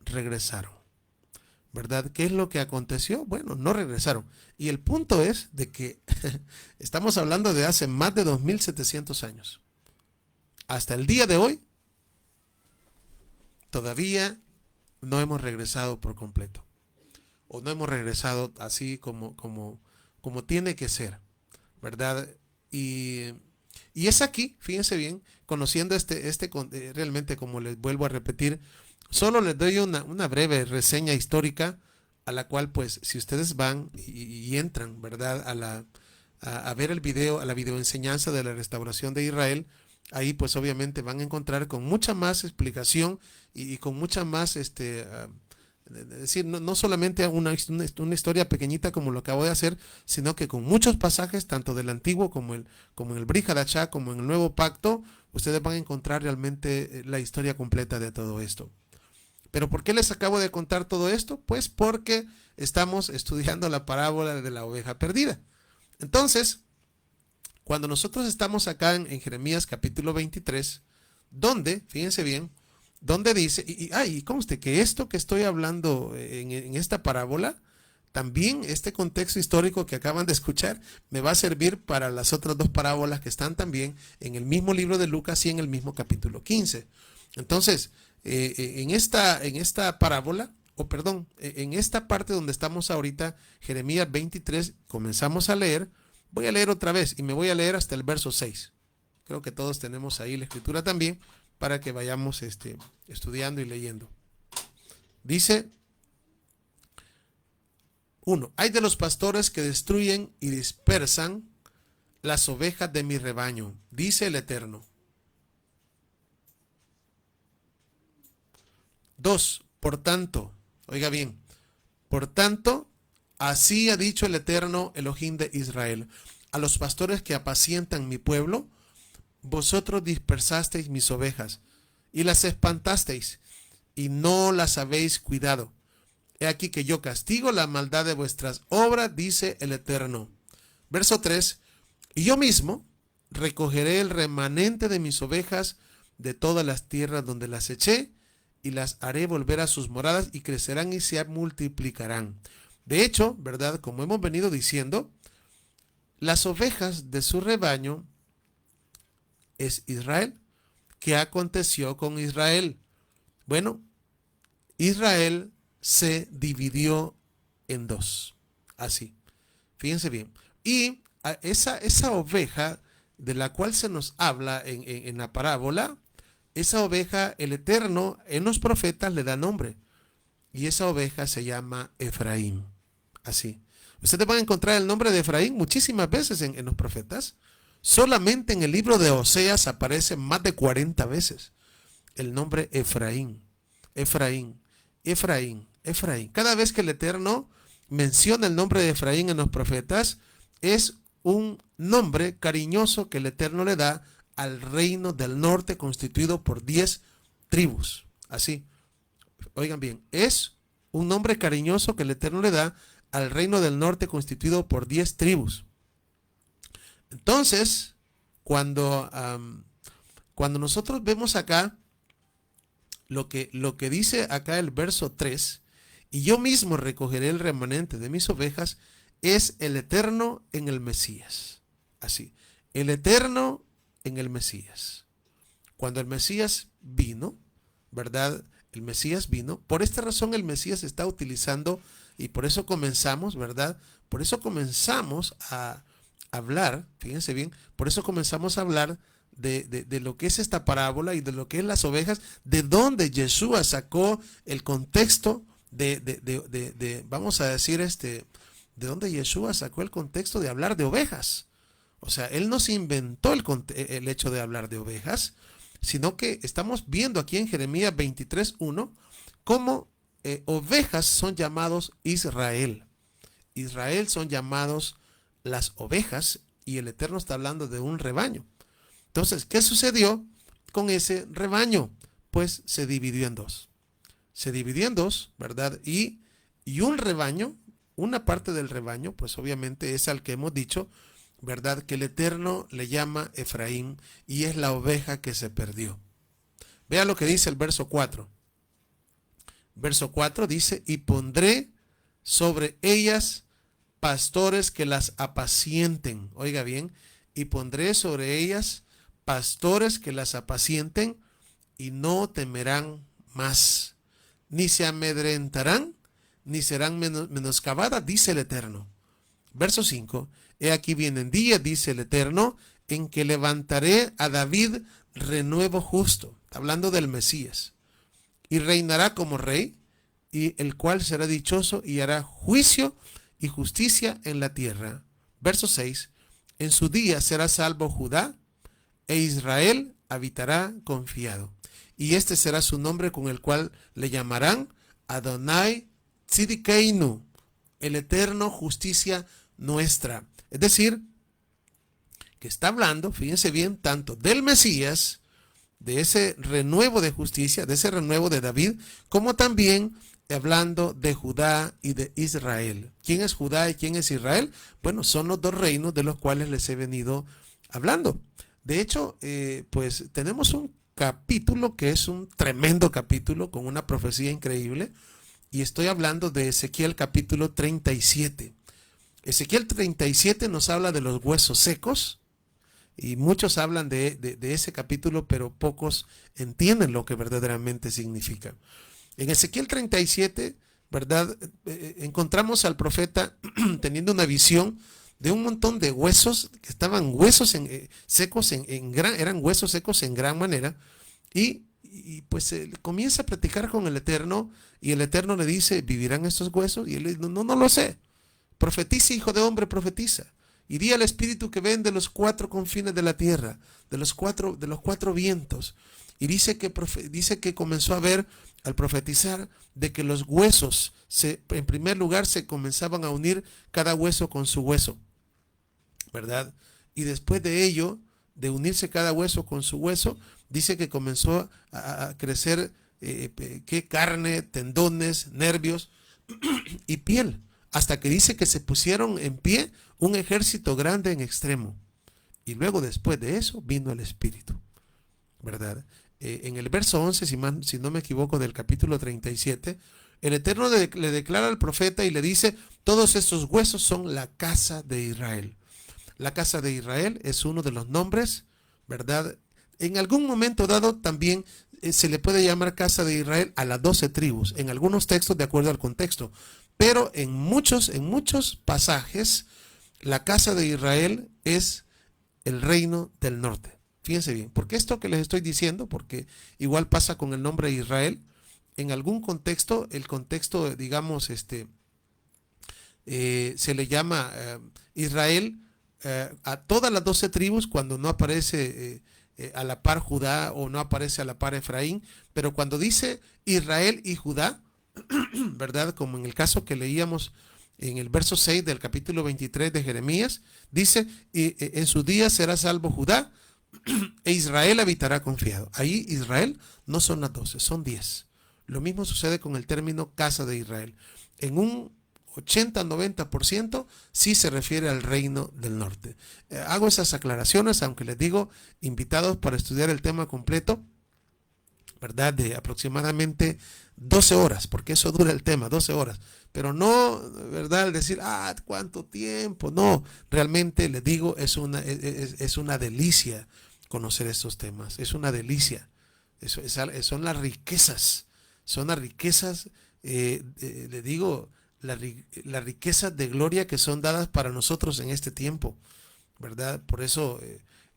regresaron, ¿verdad? ¿Qué es lo que aconteció? Bueno, no regresaron. Y el punto es de que estamos hablando de hace más de 2700 años. Hasta el día de hoy, todavía no hemos regresado por completo. O no hemos regresado así como tiene que ser, ¿verdad? Y es aquí, fíjense bien, conociendo realmente, como les vuelvo a repetir, solo les doy una breve reseña histórica a la cual, pues, si ustedes van y entran, ¿verdad?, a ver el video, a la videoenseñanza de la restauración de Israel, ahí, pues, obviamente van a encontrar con mucha más explicación y con mucha más, es decir, no solamente una historia pequeñita como lo acabo de hacer, sino que con muchos pasajes, tanto del Antiguo como en el Brit Hadashah, como en el Nuevo Pacto, ustedes van a encontrar realmente la historia completa de todo esto. ¿Pero por qué les acabo de contar todo esto? Pues porque estamos estudiando la parábola de la oveja perdida. Entonces, cuando nosotros estamos acá en Jeremías capítulo 23, donde, fíjense bien, donde dice, y conste que esto que estoy hablando en esta parábola, también este contexto histórico que acaban de escuchar, me va a servir para las otras 2 parábolas que están también en el mismo libro de Lucas y en el mismo capítulo 15. Entonces, en esta parábola, o perdón, en esta parte donde estamos ahorita, Jeremías 23, comenzamos a leer. Voy a leer otra vez y me voy a leer hasta el verso 6. Creo que todos tenemos ahí la escritura también para que vayamos estudiando y leyendo. Dice 1. Hay de los pastores que destruyen y dispersan las ovejas de mi rebaño, dice el Eterno. 2. Por tanto, oiga bien, por tanto, así ha dicho el Eterno Elohim de Israel, a los pastores que apacientan mi pueblo, vosotros dispersasteis mis ovejas y las espantasteis y no las habéis cuidado. He aquí que yo castigo la maldad de vuestras obras, dice el Eterno. Verso 3. Y yo mismo recogeré el remanente de mis ovejas de todas las tierras donde las eché y las haré volver a sus moradas y crecerán y se multiplicarán. De hecho, ¿verdad? Como hemos venido diciendo, las ovejas de su rebaño es Israel. ¿Qué aconteció con Israel? Bueno, Israel se dividió en dos. Así. Fíjense bien. Y esa oveja de la cual se nos habla en la parábola, esa oveja, el Eterno, en los profetas le da nombre. Y esa oveja se llama Efraín. Así. Ustedes van a encontrar el nombre de Efraín muchísimas veces en los profetas. Solamente en el libro de Oseas aparece más de 40 veces el nombre Efraín. Efraín, Efraín, Efraín. Cada vez que el Eterno menciona el nombre de Efraín en los profetas, es un nombre cariñoso que el Eterno le da al reino del norte constituido por 10 tribus. Así. Oigan bien, es un nombre cariñoso que el Eterno le da al reino del norte constituido por 10 tribus. Entonces, cuando nosotros vemos acá lo que dice acá el verso 3, y yo mismo recogeré el remanente de mis ovejas, es el Eterno en el Mesías. Así, el Eterno en el Mesías. Cuando el Mesías vino, ¿verdad? El Mesías vino. Por esta razón el Mesías está utilizando, y por eso comenzamos, ¿verdad? Por eso comenzamos a hablar, fíjense bien, por eso comenzamos a hablar de lo que es esta parábola y de lo que es las ovejas, de donde Yeshua sacó el contexto vamos a decir, de donde Yeshua sacó el contexto de hablar de ovejas. O sea, él no se inventó el hecho de hablar de ovejas, sino que estamos viendo aquí en Jeremías 23:1 cómo ovejas son llamados Israel. Israel son llamados las ovejas y el Eterno está hablando de un rebaño. Entonces, ¿qué sucedió con ese rebaño? Pues se dividió en dos. Se dividió en dos, ¿verdad? Y un rebaño, una parte del rebaño, pues obviamente es al que hemos dicho, ¿verdad? Que el Eterno le llama Efraín y es la oveja que se perdió. Vea lo que dice el verso 4. Verso 4 dice, y pondré sobre ellas pastores que las apacienten. Oiga bien, y pondré sobre ellas pastores que las apacienten y no temerán más, ni se amedrentarán, ni serán menoscabadas, dice el Eterno. Verso 5. He aquí vienen días, dice el Eterno, en que levantaré a David renuevo justo. Está hablando del Mesías. Y reinará como rey, y el cual será dichoso y hará juicio y justicia en la tierra. Verso 6. En su día será salvo Judá, e Israel habitará confiado. Y este será su nombre con el cual le llamarán Adonai Tzidkeinu, el Eterno justicia nuestra. Es decir, que está hablando, fíjense bien, tanto del Mesías, de ese renuevo de justicia, de ese renuevo de David, como también hablando de Judá y de Israel. ¿Quién es Judá y quién es Israel? Bueno, son los dos reinos de los cuales les he venido hablando. De hecho, pues tenemos un capítulo que es un tremendo capítulo con una profecía increíble, y estoy hablando de Ezequiel capítulo 37. Ezequiel 37 nos habla de los huesos secos, y muchos hablan de ese capítulo, pero pocos entienden lo que verdaderamente significa. En Ezequiel 37, ¿verdad? Encontramos al profeta teniendo una visión de un montón de huesos que estaban huesos secos eran huesos secos en gran manera, y pues comienza a platicar con el Eterno, y el Eterno le dice, ¿vivirán estos huesos? Y él le dice, no lo sé. Profetiza, hijo de hombre, profetiza. Y di al espíritu que ven de los cuatro confines de la tierra, de los cuatro vientos. Y dice que comenzó a ver, al profetizar, de que los huesos, en primer lugar, se comenzaban a unir cada hueso con su hueso, ¿verdad? Y después de ello, de unirse cada hueso con su hueso, dice que comenzó a crecer carne, tendones, nervios y piel, hasta que dice que se pusieron en pie un ejército grande en extremo. Y luego después de eso vino el Espíritu, ¿verdad? En el verso 11, si no me equivoco, del capítulo 37, el Eterno le declara al profeta y le dice, todos estos huesos son la casa de Israel. La casa de Israel es uno de los nombres, ¿verdad? En algún momento dado también se le puede llamar casa de Israel a las 12 tribus, en algunos textos de acuerdo al contexto, pero en muchos pasajes la casa de Israel es el reino del norte. Fíjense bien, porque esto que les estoy diciendo, porque igual pasa con el nombre de Israel, en algún contexto, el contexto, digamos, se le llama Israel a todas las 12 tribus cuando no aparece a la par Judá o no aparece a la par Efraín, pero cuando dice Israel y Judá, ¿verdad? Como en el caso que leíamos en el verso 6 del capítulo 23 de Jeremías, dice, en su día será salvo Judá e Israel habitará confiado. Ahí Israel no son las 12, son 10. Lo mismo sucede con el término casa de Israel. En un 80-90% sí se refiere al reino del norte. Hago esas aclaraciones, aunque les digo, invitados para estudiar el tema completo, ¿verdad? De aproximadamente 12 horas, porque eso dura el tema, 12 horas. Pero no, ¿verdad? Decir, ¿cuánto tiempo? No, realmente les digo, es una delicia conocer estos temas, es una delicia. Son las riquezas, le digo, las riquezas de gloria que son dadas para nosotros en este tiempo, ¿verdad? Por eso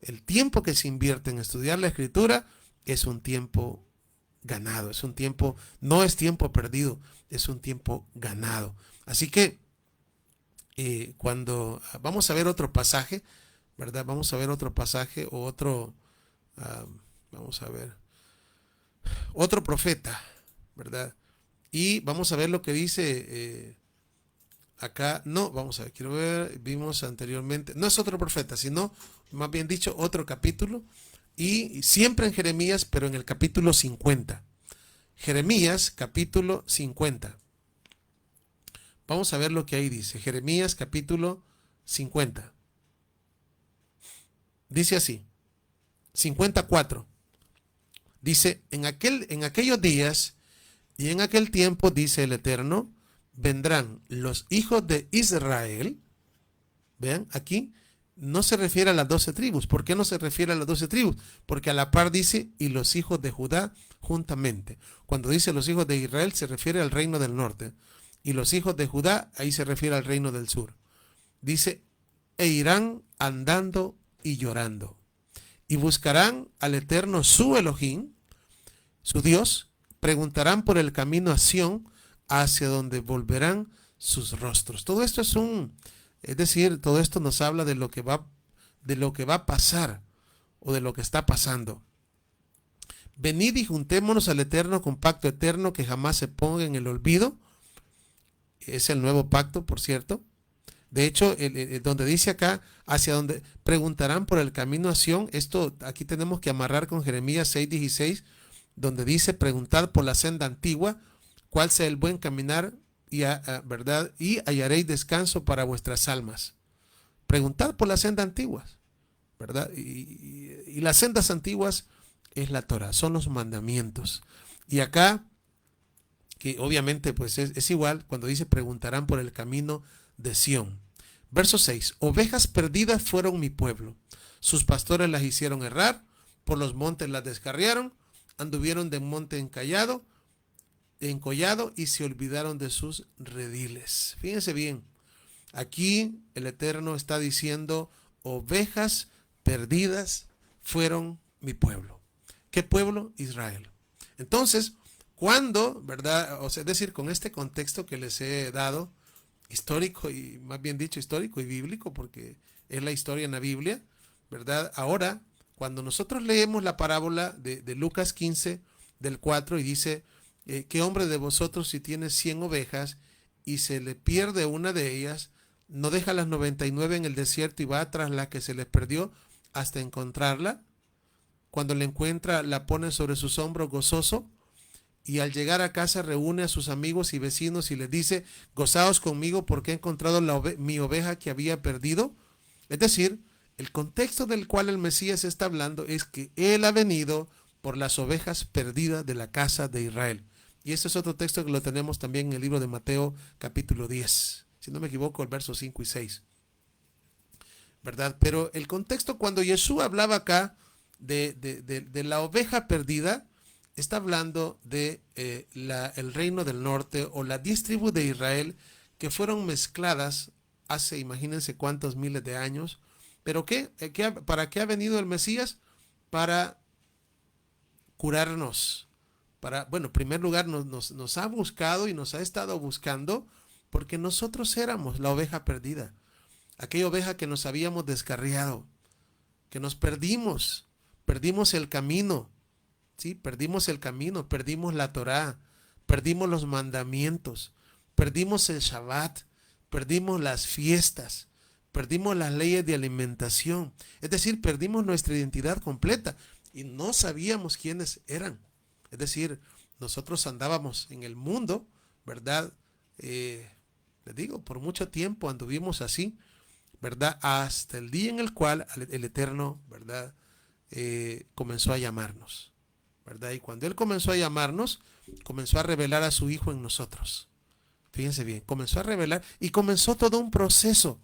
el tiempo que se invierte en estudiar la Escritura es un tiempo ganado, no es tiempo perdido, es un tiempo ganado. Así que cuando vamos a ver otro pasaje, ¿verdad? Vamos a ver otro pasaje o vamos a ver otro profeta, ¿verdad? Y vamos a ver lo que dice acá. No, vamos a ver, quiero ver, vimos anteriormente, no es otro profeta, sino más bien dicho otro capítulo, y siempre en Jeremías, pero en el capítulo 50. Jeremías capítulo 50. Vamos a ver lo que ahí dice. Jeremías capítulo 50. Dice así, 54. Dice, en aquellos días y en aquel tiempo, dice el Eterno, vendrán los hijos de Israel. Vean, aquí no se refiere a las 12 tribus. ¿Por qué no se refiere a las 12 tribus? Porque a la par dice, y los hijos de Judá juntamente. Cuando dice los hijos de Israel, se refiere al reino del norte. Y los hijos de Judá, ahí se refiere al reino del sur. Dice, e irán andando y llorando. Y buscarán al Eterno su Elohim, su Dios, preguntarán por el camino a Sión, hacia donde volverán sus rostros. Todo esto es decir, todo esto nos habla de lo que va a pasar o de lo que está pasando. Venid y juntémonos al Eterno con pacto eterno que jamás se ponga en el olvido. Es el nuevo pacto, por cierto. De hecho, donde dice acá, hacia donde preguntarán por el camino a Sión, esto aquí tenemos que amarrar con Jeremías 6:16, donde dice, preguntad por la senda antigua, cuál sea el buen caminar, ¿verdad? Y hallaréis descanso para vuestras almas. Preguntad por las sendas antiguas, ¿verdad? Y las sendas antiguas es la Torah, son los mandamientos. Y acá, que obviamente pues es igual, cuando dice preguntarán por el camino de Sión. Verso 6, ovejas perdidas fueron mi pueblo, Sus pastores las hicieron errar, por los montes las descarriaron, anduvieron de monte encollado y se olvidaron de sus rediles. Fíjense bien, aquí el Eterno está diciendo, ovejas perdidas fueron mi pueblo. ¿Qué pueblo? Israel. Entonces, cuando, ¿verdad? O sea, es decir, con este contexto que les he dado, histórico y más bien dicho histórico y bíblico, porque es la historia en la Biblia, ¿verdad? Ahora, cuando nosotros leemos la parábola de Lucas 15, del 4, y dice, ¿qué hombre de vosotros si tiene 100 ovejas y se le pierde una de ellas, no deja las 99 en el desierto y va tras la que se les perdió hasta encontrarla? Cuando la encuentra, la pone sobre sus hombros gozoso, y al llegar a casa reúne a sus amigos y vecinos y les dice, gozaos conmigo porque he encontrado mi oveja que había perdido. Es decir, el contexto del cual el Mesías está hablando es que Él ha venido por las ovejas perdidas de la casa de Israel. Y este es otro texto que lo tenemos también en el libro de Mateo capítulo 10, si no me equivoco, el verso 5 y 6. ¿Verdad? Pero el contexto cuando Jesús hablaba acá de la oveja perdida, está hablando de el reino del norte o las 10 tribus de Israel que fueron mezcladas hace, imagínense cuántos miles de años. ¿Pero qué? ¿Para qué ha venido el Mesías? Para curarnos. Bueno, en primer lugar nos ha buscado y nos ha estado buscando porque nosotros éramos la oveja perdida. Aquella oveja que nos habíamos descarriado, que nos perdimos el camino. Sí, perdimos el camino, perdimos la Torá, perdimos los mandamientos, perdimos el Shabbat, perdimos las fiestas, perdimos las leyes de alimentación. Es decir, perdimos nuestra identidad completa y no sabíamos quiénes eran. Es decir, nosotros andábamos en el mundo, ¿verdad? Les digo, por mucho tiempo anduvimos así, ¿verdad? Hasta el día en el cual el Eterno, ¿verdad? Comenzó a llamarnos. ¿Verdad? Y cuando Él comenzó a llamarnos, comenzó a revelar a su Hijo en nosotros. Fíjense bien, comenzó a revelar y comenzó todo un proceso,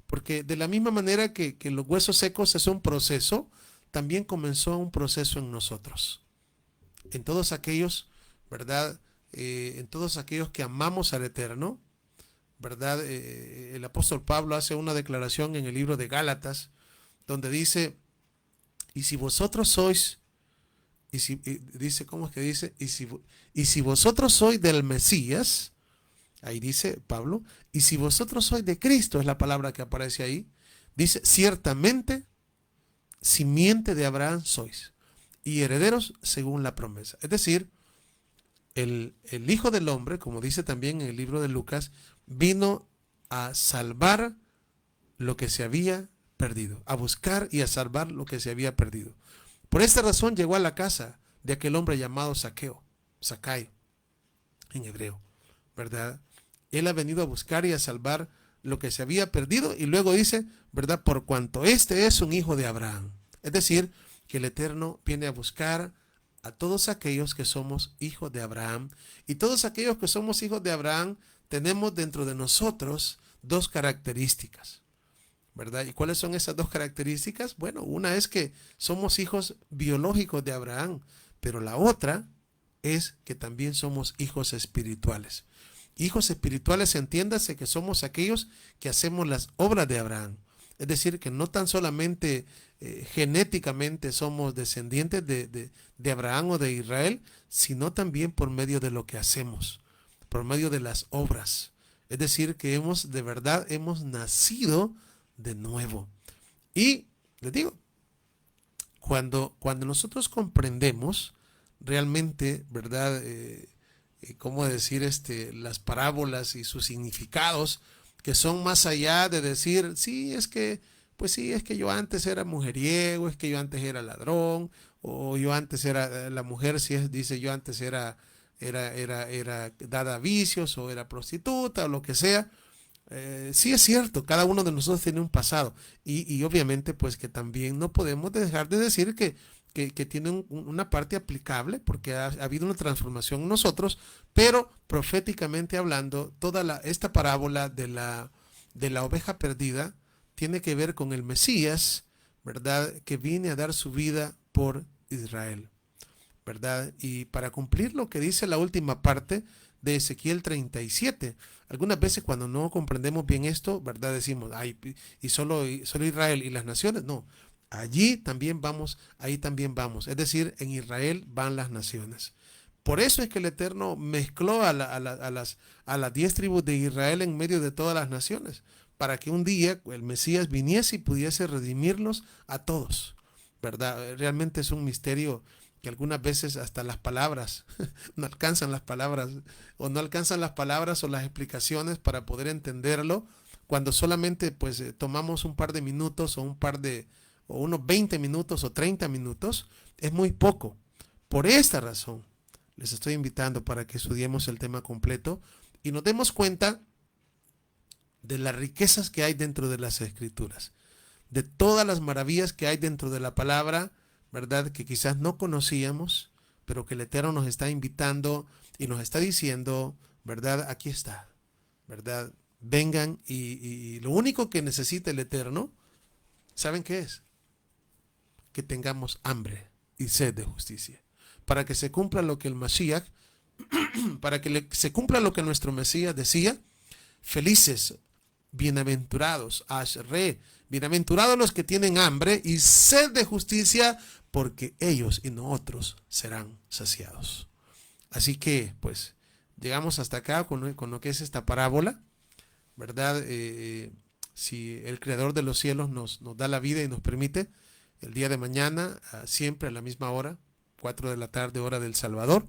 porque de la misma manera que los huesos secos es un proceso, también comenzó un proceso en nosotros. En todos aquellos, ¿verdad? En todos aquellos que amamos al Eterno, ¿verdad? El apóstol Pablo hace una declaración en el libro de Gálatas, donde dice, y si vosotros sois, dice, ¿cómo es que dice? Y si vosotros sois del Mesías, ahí dice Pablo, y si vosotros sois de Cristo, es la palabra que aparece ahí, dice, ciertamente, simiente de Abraham sois, y herederos según la promesa. Es decir, el Hijo del Hombre, como dice también en el libro de Lucas, vino a salvar lo que se había perdido, a buscar y a salvar lo que se había perdido. Por esta razón llegó a la casa de aquel hombre llamado Zaqueo, Zacai, en hebreo, ¿verdad? Él ha venido a buscar y a salvar lo que se había perdido y luego dice, ¿verdad? Por cuanto este es un hijo de Abraham. Es decir, que el Eterno viene a buscar a todos aquellos que somos hijos de Abraham, y todos aquellos que somos hijos de Abraham tenemos dentro de nosotros dos características, ¿verdad? ¿Y cuáles son esas dos características? Bueno, una es que somos hijos biológicos de Abraham, pero la otra es que también somos hijos espirituales. Hijos espirituales, entiéndase que somos aquellos que hacemos las obras de Abraham. Es decir, que no tan solamente genéticamente somos descendientes de Abraham o de Israel, sino también por medio de lo que hacemos, por medio de las obras. Es decir, que de verdad hemos nacido de nuevo. Y les digo, cuando nosotros comprendemos realmente, ¿verdad? ¿Cómo decir? Las parábolas y sus significados, que son más allá de decir, sí, es que yo antes era mujeriego, es que yo antes era ladrón, o yo antes era, la mujer dice yo antes era dada a vicios, o era prostituta, o lo que sea. Sí es cierto, cada uno de nosotros tiene un pasado, y obviamente pues que también no podemos dejar de decir que tiene una parte aplicable, porque ha habido una transformación en nosotros, pero proféticamente hablando, esta parábola de la oveja perdida tiene que ver con el Mesías, ¿verdad?, que viene a dar su vida por Israel, ¿verdad? Y para cumplir lo que dice la última parte de Ezequiel 37. Algunas veces cuando no comprendemos bien esto, ¿verdad?, decimos, ay, y solo Israel y las naciones. No, allí también vamos, ahí también vamos. Es decir, en Israel van las naciones. Por eso es que el Eterno mezcló a las 10 tribus de Israel en medio de todas las naciones, para que un día el Mesías viniese y pudiese redimirlos a todos, ¿verdad? Realmente es un misterio que algunas veces hasta las palabras no alcanzan las palabras, o no alcanzan las palabras o las explicaciones para poder entenderlo, cuando solamente pues tomamos un par de minutos o unos 20 minutos o 30 minutos. Es muy poco. Por esta razón les estoy invitando para que estudiemos el tema completo y nos demos cuenta de las riquezas que hay dentro de las Escrituras, de todas las maravillas que hay dentro de la palabra, ¿verdad?, que quizás no conocíamos, pero que el Eterno nos está invitando y nos está diciendo, ¿verdad?, aquí está, ¿verdad? Vengan y lo único que necesita el Eterno, ¿saben qué es? Que tengamos hambre y sed de justicia, para que se cumpla lo que el Mashiach, para que se cumpla lo que nuestro Mesías decía: felices, bienaventurados, Ashre, bienaventurados los que tienen hambre y sed de justicia, porque ellos y no otros serán saciados. Así que, pues, llegamos hasta acá con lo que es esta parábola, ¿verdad? Si el Creador de los cielos nos da la vida y nos permite, el día de mañana, siempre a la misma hora, 4 de la tarde, hora del Salvador,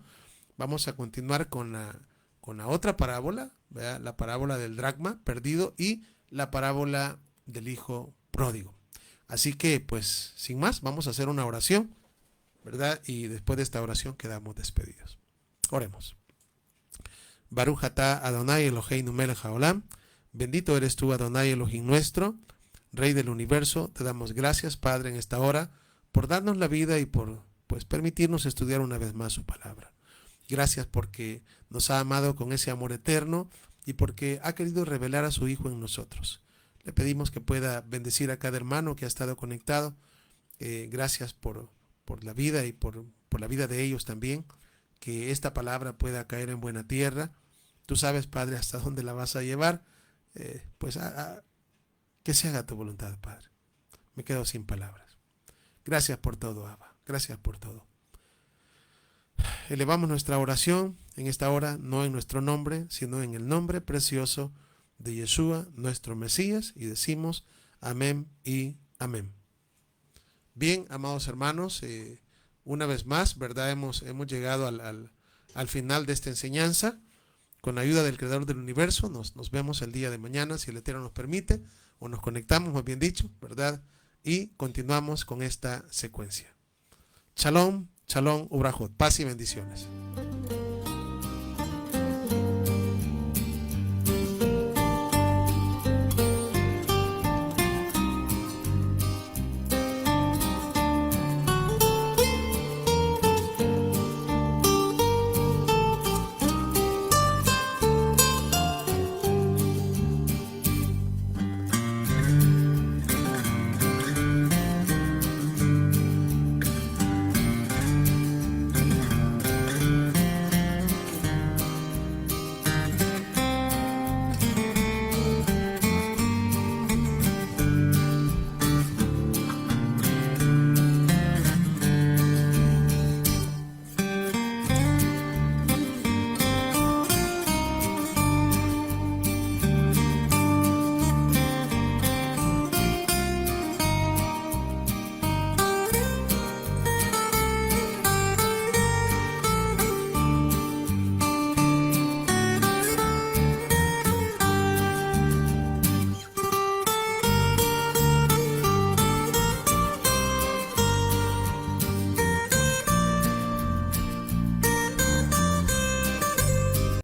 vamos a continuar con la otra parábola, ¿verdad?, la parábola del dracma perdido y la parábola del hijo pródigo. Así que, pues, sin más, vamos a hacer una oración, ¿verdad? Y después de esta oración quedamos despedidos. Oremos. Baruch atah Adonai Eloheinu melech haolam. Bendito eres tú, Adonai Elohim nuestro, Rey del universo. Te damos gracias, Padre, en esta hora, por darnos la vida y por, pues, permitirnos estudiar una vez más su palabra. Gracias porque nos ha amado con ese amor eterno y porque ha querido revelar a su Hijo en nosotros. Le pedimos que pueda bendecir a cada hermano que ha estado conectado. Gracias por la vida y por la vida de ellos también. Que esta palabra pueda caer en buena tierra. Tú sabes, Padre, hasta dónde la vas a llevar. Pues que se haga tu voluntad, Padre. Me quedo sin palabras. Gracias por todo, Abba. Gracias por todo. Elevamos nuestra oración en esta hora, no en nuestro nombre, sino en el nombre precioso de Yeshua, nuestro Mesías, y decimos amén y amén. Bien, amados hermanos, una vez más, ¿verdad? Hemos llegado al final de esta enseñanza. Con la ayuda del Creador del universo, nos vemos el día de mañana, si el Eterno nos permite, o nos conectamos, más bien dicho, ¿verdad? Y continuamos con esta secuencia. Shalom, shalom, ubrajot, paz y bendiciones.